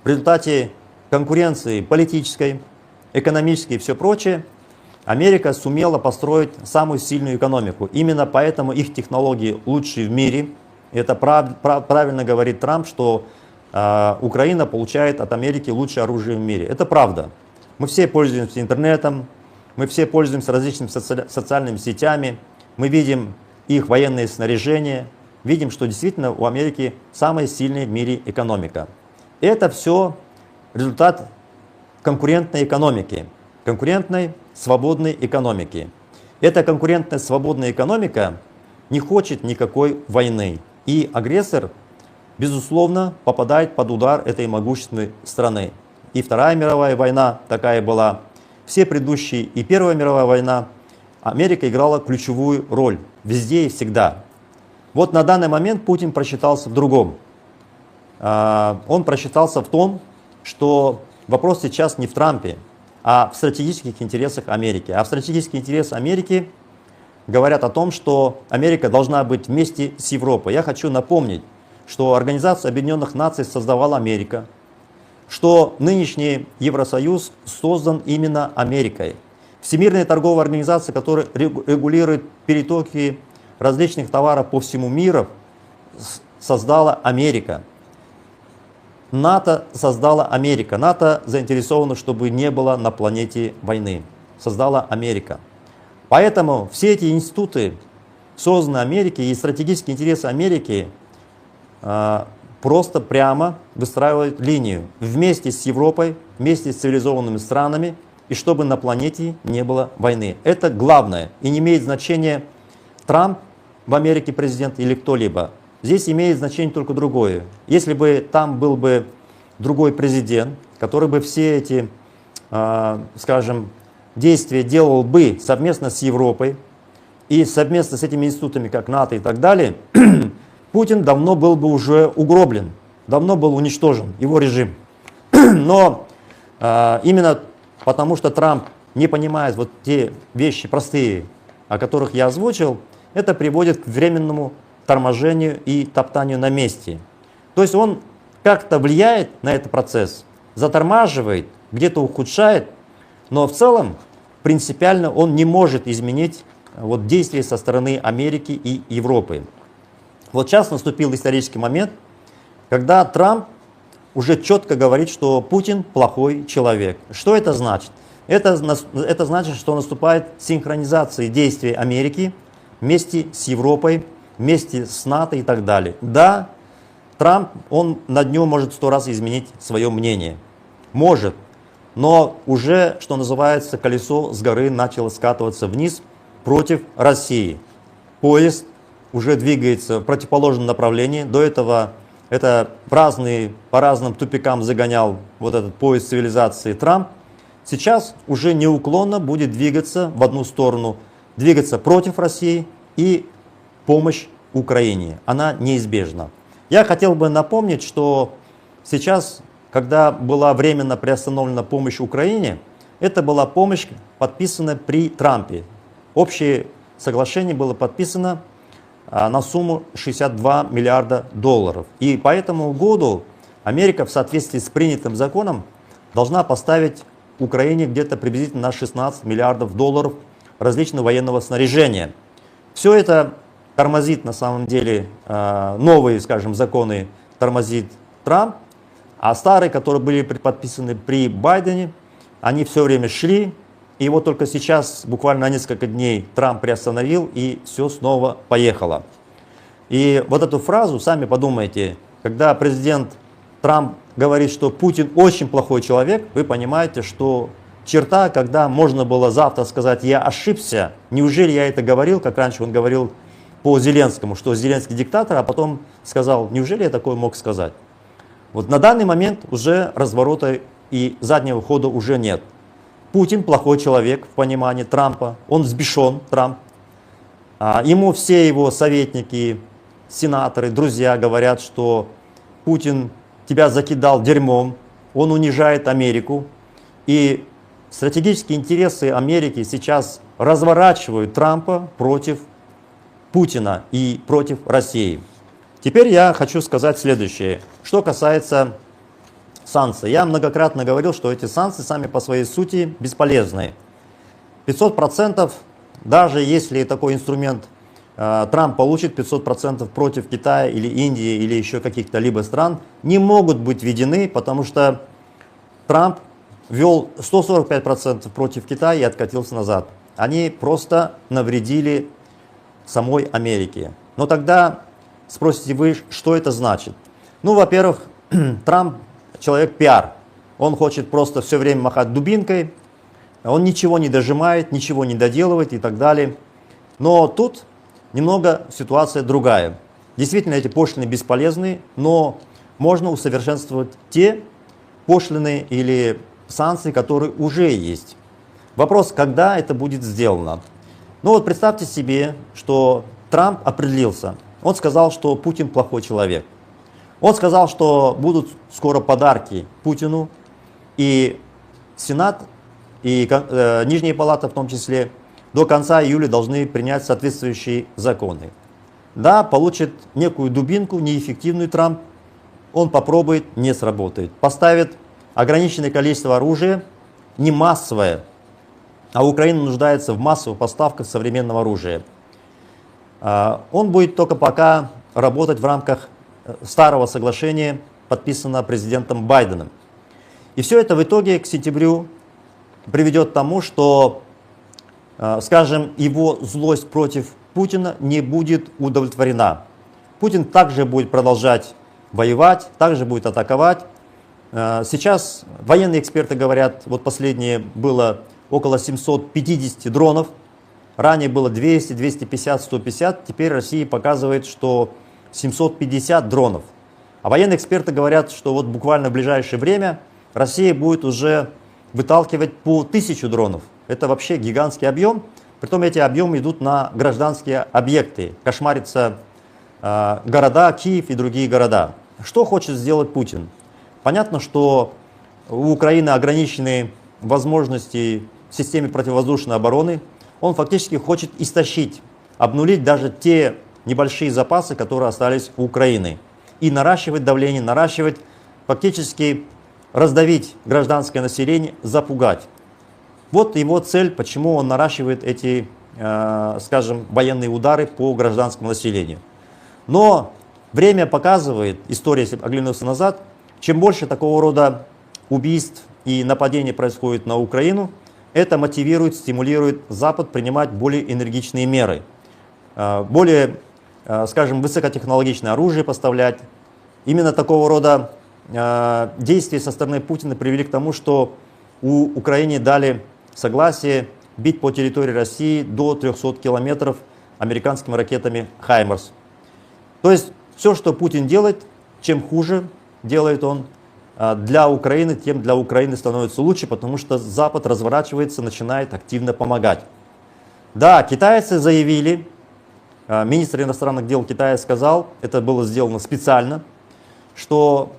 S1: в результате конкуренции политической, экономической и все прочее, Америка сумела построить самую сильную экономику. Именно поэтому их технологии лучшие в мире. Это правильно говорит Трамп, что Украина получает от Америки лучшее оружие в мире. Это правда. Мы все пользуемся интернетом, мы все пользуемся различными социальными сетями, мы видим их военные снаряжения, видим, что действительно у Америки самая сильная в мире экономика. Это все результат конкурентной экономики, конкурентной свободной экономики. Эта конкурентная свободная экономика не хочет никакой войны. И агрессор, безусловно, попадает под удар этой могущественной страны. И Вторая мировая война такая была. Все предыдущие и Первая мировая война Америка играла ключевую роль везде и всегда. Вот на данный момент Путин просчитался в другом. Он просчитался в том, что вопрос сейчас не в Трампе, а в стратегических интересах Америки. А в стратегических интересах Америки говорят о том, что Америка должна быть вместе с Европой. Я хочу напомнить, что Организация Объединенных Наций создавала Америка, что нынешний Евросоюз создан именно Америкой. Всемирная торговая организация, которая регулирует перетоки различных товаров по всему миру, создала Америка. НАТО создала Америка. НАТО заинтересовано, чтобы не было на планете войны. Создала Америка. Поэтому все эти институты, созданные Америкой, и стратегические интересы Америки просто прямо выстраивают линию вместе с Европой, вместе с цивилизованными странами, и чтобы на планете не было войны. Это главное. И не имеет значения, Трамп в Америке президент или кто-либо. Здесь имеет значение только другое. Если бы там был бы другой президент, который бы все эти, скажем, действия делал бы совместно с Европой и совместно с этими институтами, как НАТО и так далее, Путин давно был бы уже угроблен, давно был уничтожен, его режим. Но именно потому, что Трамп не понимает вот те вещи простые, о которых я озвучил, это приводит к временному торможению и топтанию на месте. То есть он как-то влияет на этот процесс, затормаживает, где-то ухудшает, но в целом принципиально он не может изменить вот действия со стороны Америки и Европы. Вот сейчас наступил исторический момент, когда Трамп уже четко говорит, что Путин плохой человек. Что это значит? Это значит, что наступает синхронизация действий Америки вместе с Европой, вместе с НАТО и так далее. Да, Трамп, он на дню может 100 раз изменить свое мнение. Может. Но уже, что называется, колесо с горы начало скатываться вниз против России. Поезд уже двигается в противоположном направлении. До этого это по разным тупикам загонял вот этот поезд цивилизации Трамп. Сейчас уже неуклонно будет двигаться в одну сторону, двигаться против России и помощь Украине. Она неизбежна. Я хотел бы напомнить, что сейчас, когда была временно приостановлена помощь Украине, это была помощь, подписанная при Трампе. Общее соглашение было подписано на сумму 62 миллиарда долларов. И по этому году Америка в соответствии с принятым законом должна поставить Украине где-то приблизительно на 16 миллиардов долларов различного военного снаряжения. Все это тормозит на самом деле новые, скажем, законы, тормозит Трамп, а старые, которые были подписаны при Байдене, они все время шли, и вот только сейчас, буквально на несколько дней, Трамп приостановил, и все снова поехало. И вот эту фразу, сами подумайте, когда президент Трамп говорит, что Путин очень плохой человек, вы понимаете, что черта, когда можно было завтра сказать, я ошибся, неужели я это говорил, как раньше он говорил по Зеленскому, что Зеленский диктатор, а потом сказал, неужели я такое мог сказать. Вот на данный момент уже разворота и заднего хода уже нет. Путин плохой человек в понимании Трампа, он взбешен, Трамп. Ему все его советники, сенаторы, друзья говорят, что Путин тебя закидал дерьмом, он унижает Америку. И стратегические интересы Америки сейчас разворачивают Трампа против Путина и против России. Теперь я хочу сказать следующее, что касается санкций. Я многократно говорил, что эти санкции сами по своей сути бесполезны. 500%, даже если такой инструмент Трамп получит 500% против Китая или Индии или еще каких-то либо стран, не могут быть введены, потому что Трамп ввел 145% против Китая и откатился назад. Они просто навредили самой Америке. Но тогда спросите вы, что это значит? Ну, во-первых, Трамп человек пиар. Он хочет просто все время махать дубинкой, он ничего не дожимает, ничего не доделывает и так далее. Но тут немного ситуация другая. Действительно, эти пошлины бесполезны, но можно усовершенствовать те пошлины или санкции, которые уже есть. Вопрос, когда это будет сделано. Ну вот представьте себе, что Трамп определился. Он сказал, что Путин плохой человек. Он сказал, что будут скоро подарки Путину, и Сенат, и Нижняя палата в том числе, до конца июля должны принять соответствующие законы. Да, получит некую дубинку, неэффективную Трамп, он попробует, не сработает. Поставит ограниченное количество оружия, не массовое, а Украина нуждается в массовых поставках современного оружия. Он будет только пока работать в рамках старого соглашения, подписанного президентом Байденом. И все это в итоге к сентябрю приведет к тому, что, скажем, его злость против Путина не будет удовлетворена. Путин также будет продолжать воевать, также будет атаковать. Сейчас военные эксперты говорят, вот последнее было около 750 дронов, ранее было 200, 250, 150, теперь Россия показывает, что 750 дронов. А военные эксперты говорят, что вот буквально в ближайшее время Россия будет уже выталкивать по 1000 дронов. Это вообще гигантский объем, притом эти объемы идут на гражданские объекты, кошмарятся города, Киев и другие города. Что хочет сделать Путин? Понятно, что у Украины ограничены возможности в системе противовоздушной обороны. Он фактически хочет истощить, обнулить даже те небольшие запасы, которые остались у Украины. И наращивать давление, наращивать, фактически раздавить гражданское население, запугать. Вот его цель, почему он наращивает эти, скажем, военные удары по гражданскому населению. Но время показывает, история, если оглянуться назад, чем больше такого рода убийств и нападений происходит на Украину, это мотивирует, стимулирует Запад принимать более энергичные меры, более, скажем, высокотехнологичное оружие поставлять. Именно такого рода действия со стороны Путина привели к тому, что Украине дали согласие бить по территории России до 300 километров американскими ракетами «Хаймарс». То есть все, что Путин делает, чем хуже делает он для Украины, тем для Украины становится лучше, потому что Запад разворачивается, начинает активно помогать. Да, китайцы заявили, министр иностранных дел Китая сказал, это было сделано специально, что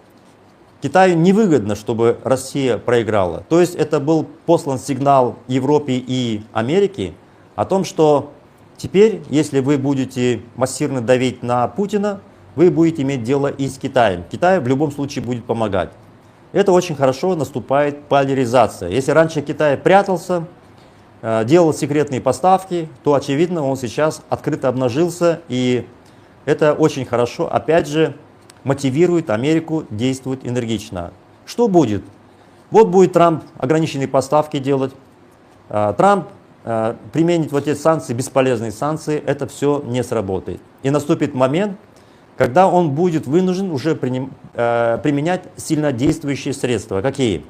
S1: Китаю невыгодно, чтобы Россия проиграла. То есть это был послан сигнал Европе и Америке о том, что теперь, если вы будете массированно давить на Путина, вы будете иметь дело и с Китаем. Китай в любом случае будет помогать. Это очень хорошо, наступает поляризация. Если раньше Китай прятался, делал секретные поставки, то, очевидно, он сейчас открыто обнажился, и это очень хорошо, опять же, мотивирует Америку действовать энергично. Что будет? Вот будет Трамп ограниченные поставки делать, Трамп применит вот эти санкции, бесполезные санкции, это все не сработает. И наступит момент, когда он будет вынужден уже применять сильнодействующие средства. Какие?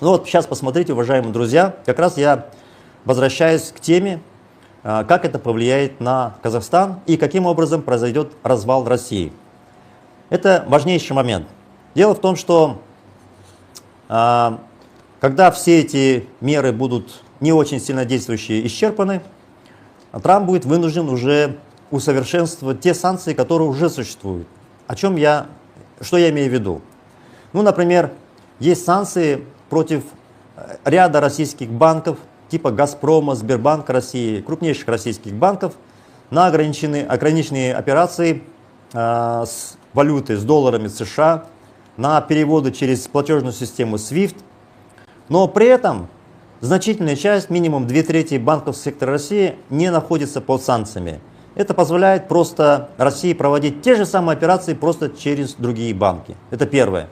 S1: Ну вот сейчас посмотрите, уважаемые друзья, как раз я возвращаюсь к теме, как это повлияет на Казахстан и каким образом произойдет развал России. Это важнейший момент. Дело в том, что когда все эти меры будут не очень сильно действующие исчерпаны, Трамп будет вынужден уже усовершенствовать те санкции, которые уже существуют. Что я имею в виду? Ну, например, есть санкции против ряда российских банков, типа «Газпрома», «Сбербанк России», крупнейших российских банков, на ограниченные операции с валютой, с долларами США, на переводы через платежную систему SWIFT. Но при этом значительная часть, минимум 2/3 банков сектора России, не находится под санкциями. Это позволяет просто России проводить те же самые операции просто через другие банки. Это первое.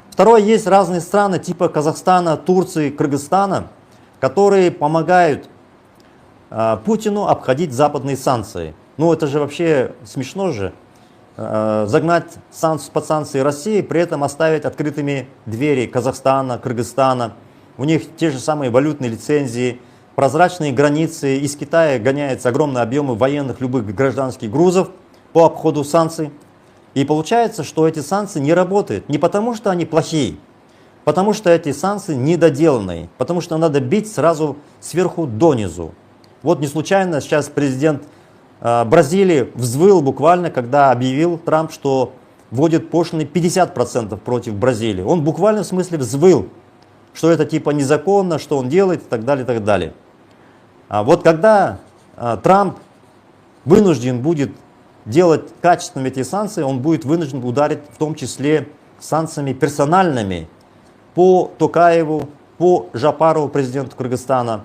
S1: Второе, есть разные страны типа Казахстана, Турции, Кыргызстана, которые помогают Путину обходить западные санкции. Ну это же вообще смешно же. Загнать под санкции России, при этом оставить открытыми двери Казахстана, Кыргызстана. У них те же самые валютные лицензии, прозрачные границы. Из Китая гоняются огромные объемы военных, любых гражданских грузов по обходу санкций. И получается, что эти санкции не работают. Не потому, что они плохие, потому что эти санкции недоделанные. Потому что надо бить сразу сверху донизу. Вот не случайно сейчас президент Бразилии взвыл буквально, когда объявил Трамп, что вводит пошлины 50% против Бразилии. Он буквально в смысле взвыл, что это типа незаконно, что он делает и так далее, и так далее. А вот когда Трамп вынужден будет делать качественными эти санкции, он будет вынужден ударить в том числе санкциями персональными по Токаеву, по Жапарову, президенту Кыргызстана,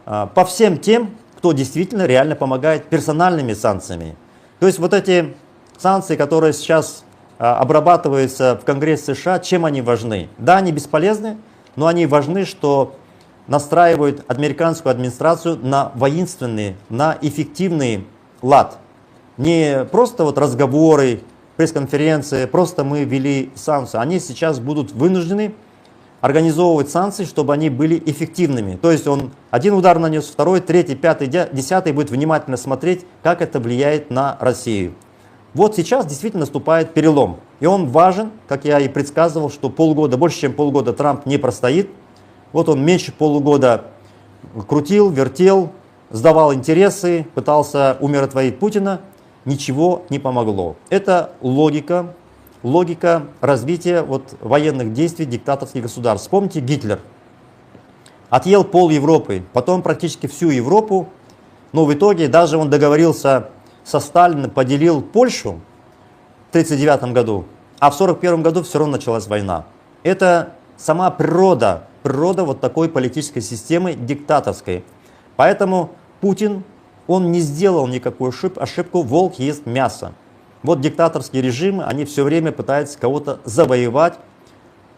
S1: по всем тем, кто действительно реально помогает персональными санкциями. То есть вот эти санкции, которые сейчас обрабатываются в Конгрессе США, чем они важны? Да, они бесполезны, но они важны, что настраивают американскую администрацию на воинственный, на эффективный лад. Не просто вот разговоры, пресс-конференции, просто мы ввели санкции. Они сейчас будут вынуждены организовывать санкции, чтобы они были эффективными. То есть он один удар нанес, второй, третий, пятый, десятый будет внимательно смотреть, как это влияет на Россию. Вот сейчас действительно наступает перелом. И он важен, как я и предсказывал, что полгода, больше чем полгода Трамп не простоит. Вот он меньше полугода крутил, вертел, сдавал интересы, пытался умиротворить Путина. Ничего не помогло. Это логика развития военных действий диктаторских государств. Вспомните Гитлер. Отъел пол Европы, потом практически всю Европу, но в итоге даже он договорился со Сталиным, поделил Польшу в 1939 году, а в 1941 году все равно началась война. Это сама природа вот такой политической системы диктаторской. Поэтому Путин, он не сделал никакую ошибку, волк ест мясо. Вот диктаторские режимы, они все время пытаются кого-то завоевать,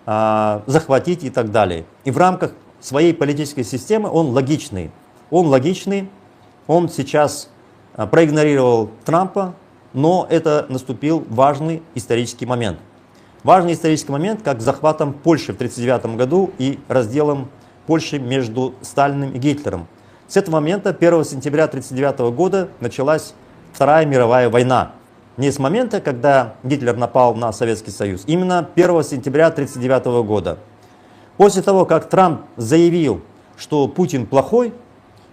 S1: захватить и так далее. И в рамках своей политической системы он логичный. Он сейчас проигнорировал Трампа, но это наступил важный исторический момент. Важный исторический момент, как захватом Польши в 1939 году и разделом Польши между Сталиным и Гитлером. С этого момента, 1 сентября 1939 года, началась Вторая мировая война. Не с момента, когда Гитлер напал на Советский Союз, именно 1 сентября 1939 года. После того, как Трамп заявил, что Путин плохой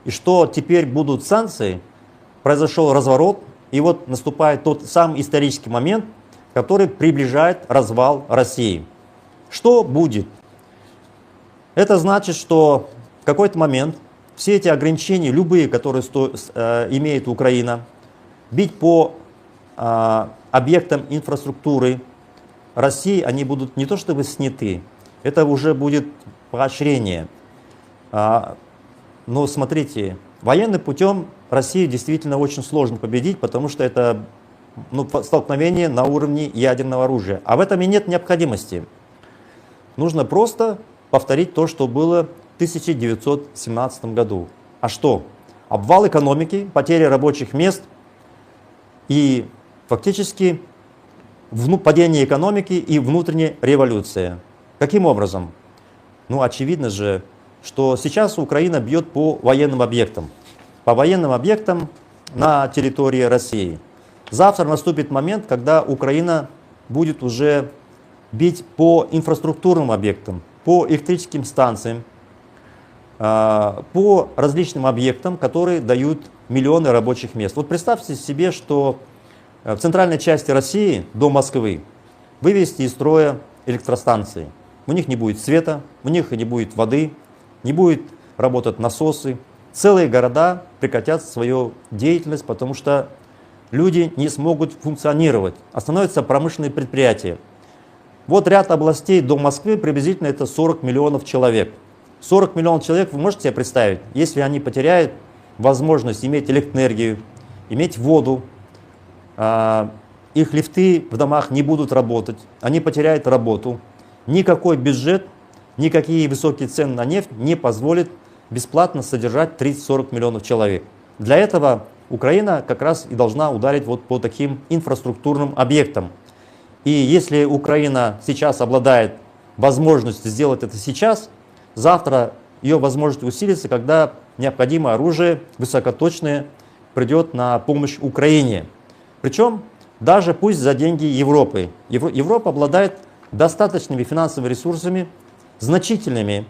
S1: и что теперь будут санкции, произошел разворот, и вот наступает тот самый исторический момент, который приближает развал России. Что будет? Это значит, что в какой-то момент все эти ограничения, любые, которые имеет Украина, бить по объектам инфраструктуры России, они будут не то чтобы сняты, это уже будет поощрение. Но смотрите, военным путем Россию действительно очень сложно победить, потому что это столкновение на уровне ядерного оружия. А в этом и нет необходимости. Нужно просто повторить то, что было в 1917 году. А что? Обвал экономики, потеря рабочих мест и фактически падение экономики и внутренняя революция. Каким образом? Ну, очевидно же, что сейчас Украина бьет по военным объектам. По военным объектам на территории России. Завтра наступит момент, когда Украина будет уже бить по инфраструктурным объектам, по электрическим станциям, по различным объектам, которые дают миллионы рабочих мест. Вот представьте себе, что в центральной части России до Москвы вывести из строя электростанции. У них не будет света, у них не будет воды, не будет работать насосы. Целые города прекратят свою деятельность, потому что люди не смогут функционировать. Остановятся промышленные предприятия. Вот ряд областей до Москвы, приблизительно это 40 миллионов человек. 40 миллионов человек, вы можете себе представить, если они потеряют возможность иметь электроэнергию, иметь воду, их лифты в домах не будут работать, они потеряют работу. Никакой бюджет, никакие высокие цены на нефть не позволят бесплатно содержать 30-40 миллионов человек. Для этого Украина как раз и должна ударить вот по таким инфраструктурным объектам. И если Украина сейчас обладает возможностью сделать это сейчас, завтра ее возможность усилится, когда необходимое оружие высокоточное придет на помощь Украине. Причем даже пусть за деньги Европы. Европа обладает достаточными финансовыми ресурсами, значительными,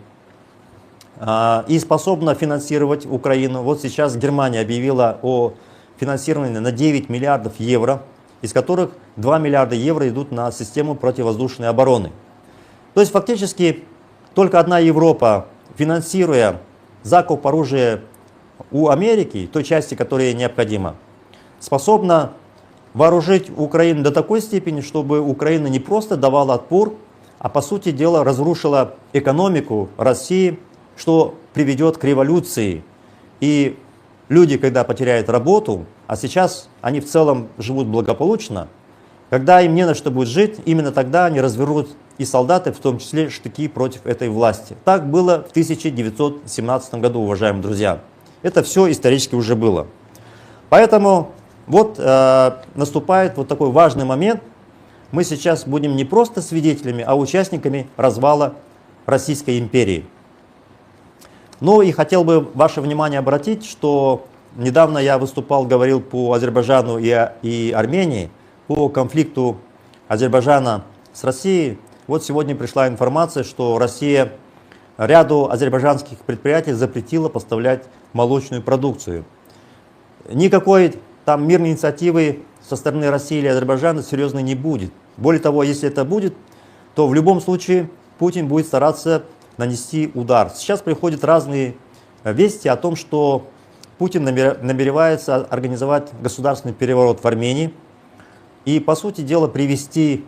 S1: и способна финансировать Украину. Вот сейчас Германия объявила о финансировании на 9 миллиардов евро, из которых 2 миллиарда евро идут на систему противовоздушной обороны. То есть фактически только одна Европа, финансируя закуп оружия у Америки, той части, которая необходима, способна вооружить Украину до такой степени, чтобы Украина не просто давала отпор, а по сути дела разрушила экономику России, что приведет к революции. И люди, когда потеряют работу, а сейчас они в целом живут благополучно, когда им не на что будет жить, именно тогда они развернут и солдаты, в том числе штыки против этой власти. Так было в 1917 году, уважаемые друзья. Это все исторически уже было. Поэтому вот наступает вот такой важный момент. Мы сейчас будем не просто свидетелями, а участниками развала Российской империи. Ну и хотел бы ваше внимание обратить, что недавно я выступал, говорил по Азербайджану и Армении, по конфликту Азербайджана с Россией. Вот сегодня пришла информация, что Россия ряду азербайджанских предприятий запретила поставлять молочную продукцию. Никакой там мирной инициативы со стороны России или Азербайджана серьезно не будет. Более того, если это будет, то в любом случае Путин будет стараться нанести удар. Сейчас приходят разные вести о том, что Путин намеревается организовать государственный переворот в Армении и, по сути дела, привести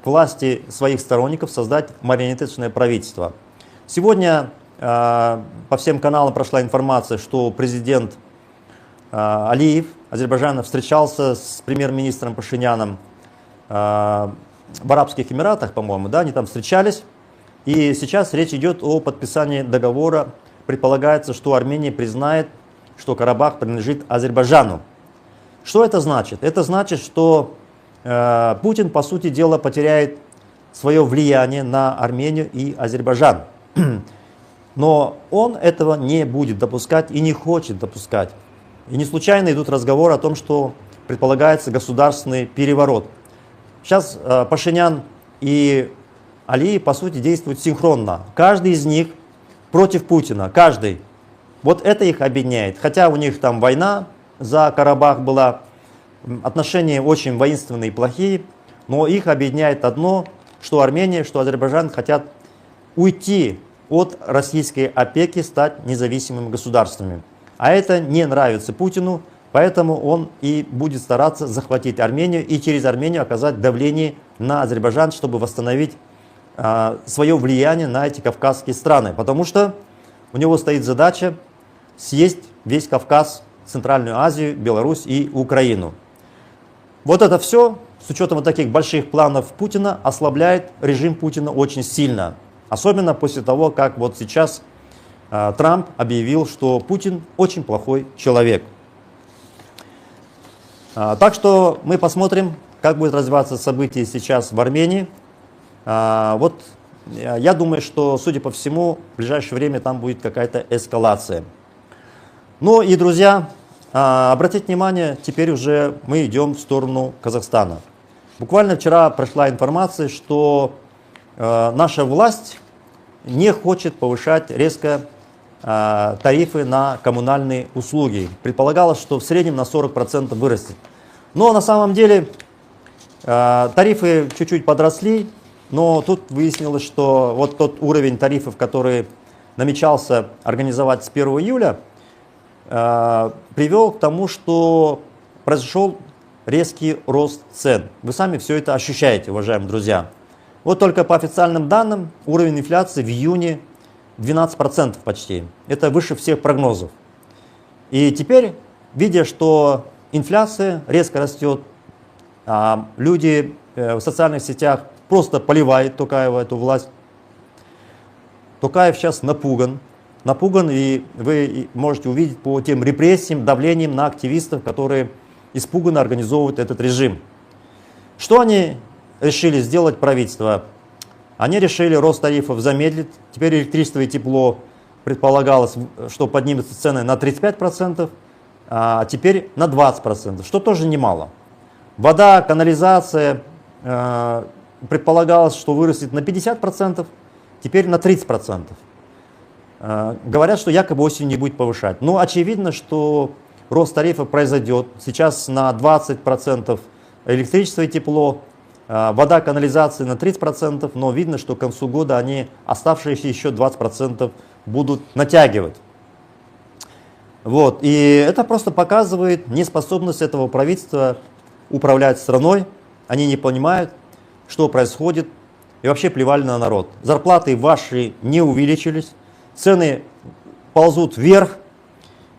S1: к власти своих сторонников, создать марионеточное правительство. Сегодня по всем каналам прошла информация, что президент Алиев Азербайджана встречался с премьер-министром Пашиняном в Арабских Эмиратах, по-моему, да, они там встречались. И сейчас речь идет о подписании договора. Предполагается, что Армения признает, что Карабах принадлежит Азербайджану. Что это значит? Это значит, что Путин, по сути дела, потеряет свое влияние на Армению и Азербайджан. Но он этого не будет допускать и не хочет допускать. И не случайно идут разговоры о том, что предполагается государственный переворот. Сейчас Пашинян и Алиев, по сути, действуют синхронно. Каждый из них против Путина, каждый. Вот это их объединяет. Хотя у них там война за Карабах была, отношения очень воинственные и плохие, но их объединяет одно, что Армения, что Азербайджан хотят уйти от российской опеки, стать независимыми государствами. А это не нравится Путину, поэтому он и будет стараться захватить Армению и через Армению оказать давление на Азербайджан, чтобы восстановить свое влияние на эти кавказские страны. Потому что у него стоит задача съесть весь Кавказ, Центральную Азию, Беларусь и Украину. Вот это все, с учетом вот таких больших планов Путина, ослабляет режим Путина очень сильно. Особенно после того, как вот сейчас Трамп объявил, что Путин очень плохой человек. Так что мы посмотрим, как будет развиваться события сейчас в Армении. Вот я думаю, что, судя по всему, в ближайшее время там будет какая-то эскалация. Ну и, друзья, обратите внимание, теперь уже мы идем в сторону Казахстана. Буквально вчера прошла информация, что наша власть не хочет повышать резко тарифы на коммунальные услуги. Предполагалось, что в среднем на 40% вырастет. Но на самом деле тарифы чуть-чуть подросли, но тут выяснилось, что вот тот уровень тарифов, который намечался организовать с 1 июля, привел к тому, что произошел резкий рост цен. Вы сами все это ощущаете, уважаемые друзья. Вот только по официальным данным уровень инфляции в июне 12% почти. Это выше всех прогнозов. И теперь, видя, что инфляция резко растет, люди в социальных сетях просто поливают Токаева, эту власть. Токаев сейчас напуган, и вы можете увидеть по тем репрессиям, давлениям на активистов, которые испуганно организовывают этот режим. Что они решили сделать, правительство? Они решили рост тарифов замедлить. Теперь электричество и тепло предполагалось, что поднимутся цены на 35%, а теперь на 20%, что тоже немало. Вода, канализация предполагалось, что вырастет на 50%, теперь на 30%. Говорят, что якобы осенью не будет повышать. Но очевидно, что рост тарифов произойдет. Сейчас на 20% электричество и тепло, вода, канализация на 30%, но видно, что к концу года они оставшиеся еще 20% будут натягивать. Вот. И это просто показывает неспособность этого правительства управлять страной. Они не понимают, что происходит, и вообще плевали на народ. Зарплаты ваши не увеличились, цены ползут вверх,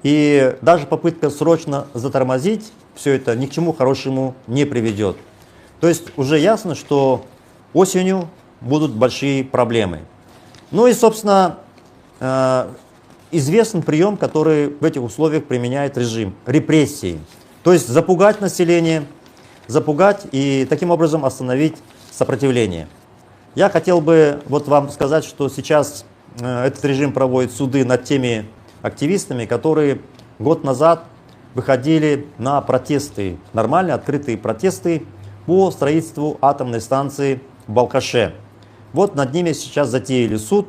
S1: и даже попытка срочно затормозить все это ни к чему хорошему не приведет. То есть уже ясно, что осенью будут большие проблемы. Ну и, собственно, известен прием, который в этих условиях применяет режим – репрессии. То есть запугать население, запугать и таким образом остановить сопротивление. Я хотел бы вот вам сказать, что сейчас этот режим проводит суды над теми активистами, которые год назад выходили на протесты, нормальные открытые протесты по строительству атомной станции в Балхаше. Вот над ними сейчас затеяли суд.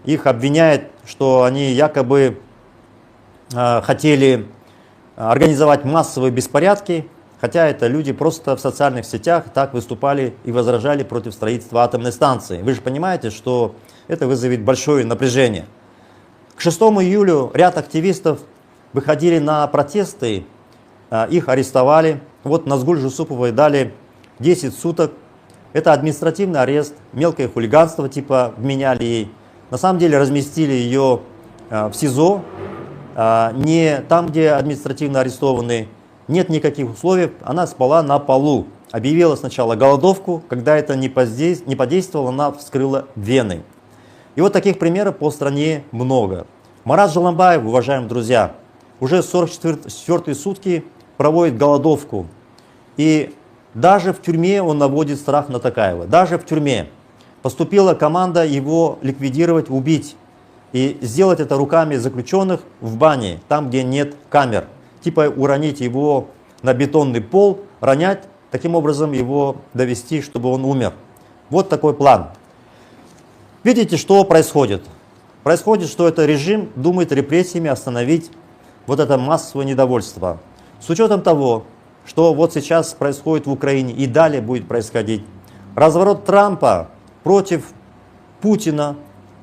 S1: Их обвиняют, что они якобы хотели организовать массовые беспорядки, хотя это люди просто в социальных сетях так выступали и возражали против строительства атомной станции. Вы же понимаете, что это вызовет большое напряжение. К 6 июля ряд активистов выходили на протесты, их арестовали. Вот Назгуль Жусуповой дали 10 суток. Это административный арест, мелкое хулиганство типа вменяли ей. На самом деле разместили ее в СИЗО, не там, где административно арестованные. Нет никаких условий, она спала на полу. Объявила сначала голодовку, когда это не подействовало, она вскрыла вены. И вот таких примеров по стране много. Марат Жаламбаев, уважаемые друзья, уже 44-е сутки проводит голодовку. И даже в тюрьме он наводит страх на Токаева. Даже в тюрьме поступила команда его ликвидировать, убить. И сделать это руками заключенных в бане, там, где нет камер. Типа уронить его на бетонный пол, ронять, таким образом его довести, чтобы он умер. Вот такой план. Видите, что происходит? Происходит, что этот режим думает репрессиями остановить вот это массовое недовольство. С учетом того, что вот сейчас происходит в Украине и далее будет происходить, разворот Трампа против Путина,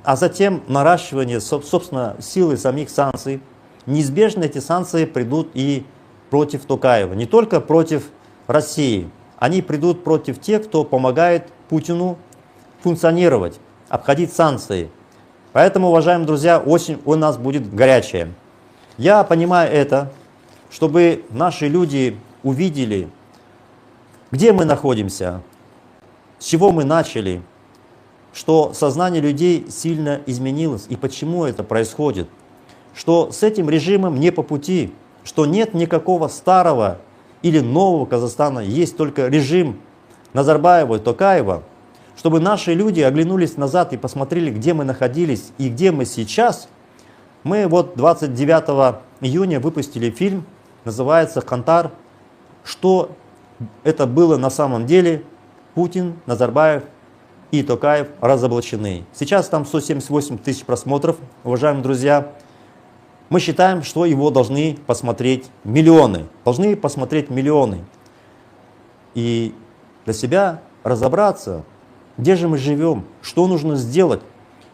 S1: а затем наращивание, собственно, силы самих санкций, неизбежно эти санкции придут и против Токаева. Не только против России, они придут против тех, кто помогает Путину функционировать, обходить санкции. Поэтому, уважаемые друзья, осень у нас будет горячая. Я понимаю это, чтобы наши люди увидели, где мы находимся, с чего мы начали, что сознание людей сильно изменилось и почему это происходит, что с этим режимом не по пути, что нет никакого старого или нового Казахстана, есть только режим Назарбаева и Токаева, чтобы наши люди оглянулись назад и посмотрели, где мы находились и где мы сейчас. Мы вот 29 июня выпустили фильм, называется «Кантар». Что это было на самом деле? Путин, Назарбаев и Токаев разоблачены. Сейчас там 178 тысяч просмотров, уважаемые друзья. Мы считаем, что его должны посмотреть миллионы. Должны посмотреть миллионы. И для себя разобраться, где же мы живем, что нужно сделать,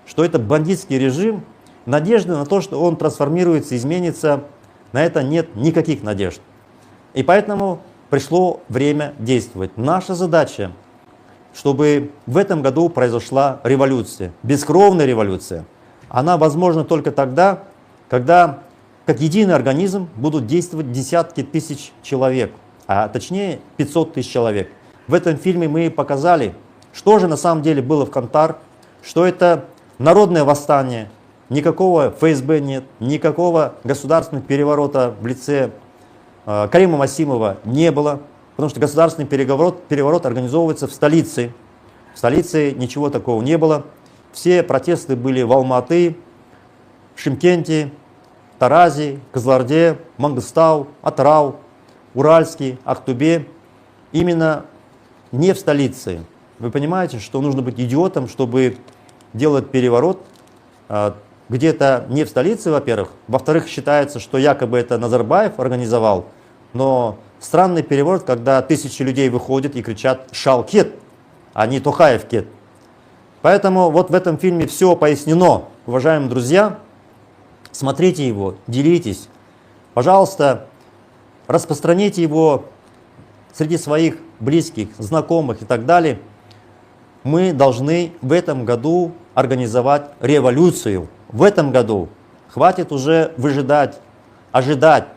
S1: что это бандитский режим. Надежды на то, что он трансформируется, изменится, на это нет никаких надежд. И поэтому пришло время действовать. Наша задача, чтобы в этом году произошла революция, бескровная революция. Она возможна только тогда, когда как единый организм будут действовать десятки тысяч человек, а точнее 500 тысяч человек. В этом фильме мы показали, что же на самом деле было в Кантар, что это народное восстание, никакого ФСБ нет, никакого государственного переворота в лице Карима Масимова не было, потому что государственный переворот организовывается в столице. В столице ничего такого не было. Все протесты были в Алматы, Шымкенте, Таразе, Кызылорде, Мангыстау, Атырау, Уральске, Актубе. Именно не в столице. Вы понимаете, что нужно быть идиотом, чтобы делать переворот где-то не в столице, во-первых. Во-вторых, считается, что якобы это Назарбаев организовал. Но странный переворот, когда тысячи людей выходят и кричат «Шалкет», а не «Токаев-кет». Поэтому вот в этом фильме все пояснено, уважаемые друзья. Смотрите его, делитесь. Пожалуйста, распространите его среди своих близких, знакомых и так далее. Мы должны в этом году организовать революцию. В этом году хватит уже выжидать, ожидать.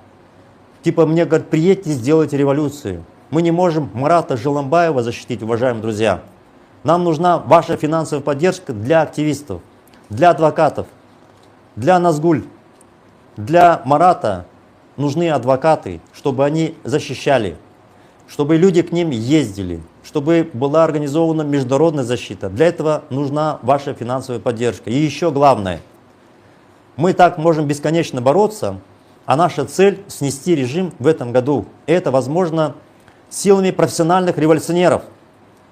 S1: Типа мне говорят, приедьте, сделайте революцию. Мы не можем Марата Жиламбаева защитить, уважаемые друзья. Нам нужна ваша финансовая поддержка для активистов, для адвокатов, для Назгуль, для Марата нужны адвокаты, чтобы они защищали, чтобы люди к ним ездили, чтобы была организована международная защита. Для этого нужна ваша финансовая поддержка. И еще главное, мы так можем бесконечно бороться, а наша цель снести режим в этом году. И это возможно силами профессиональных революционеров.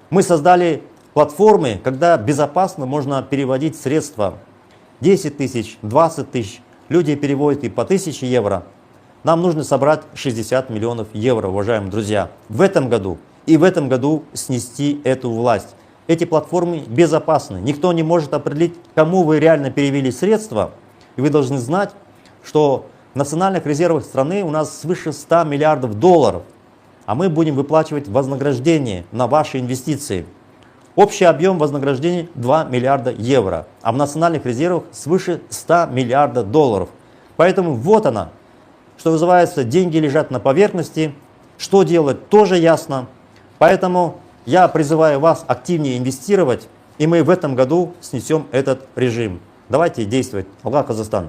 S1: Мы создали платформы, когда безопасно можно переводить средства. 10 тысяч, 20 тысяч. Люди переводят и по 1000 евро. Нам нужно собрать 60 миллионов евро, уважаемые друзья, в этом году. И в этом году снести эту власть. Эти платформы безопасны. Никто не может определить, кому вы реально перевели средства. И вы должны знать, что в национальных резервах страны у нас свыше 100 миллиардов долларов. А мы будем выплачивать вознаграждение на ваши инвестиции. Общий объем вознаграждений 2 миллиарда евро. А в национальных резервах свыше 100 миллиардов долларов. Поэтому вот она, что называется, деньги лежат на поверхности. Что делать, тоже ясно. Поэтому я призываю вас активнее инвестировать, и мы в этом году снесем этот режим. Давайте действовать. Алга Казахстан.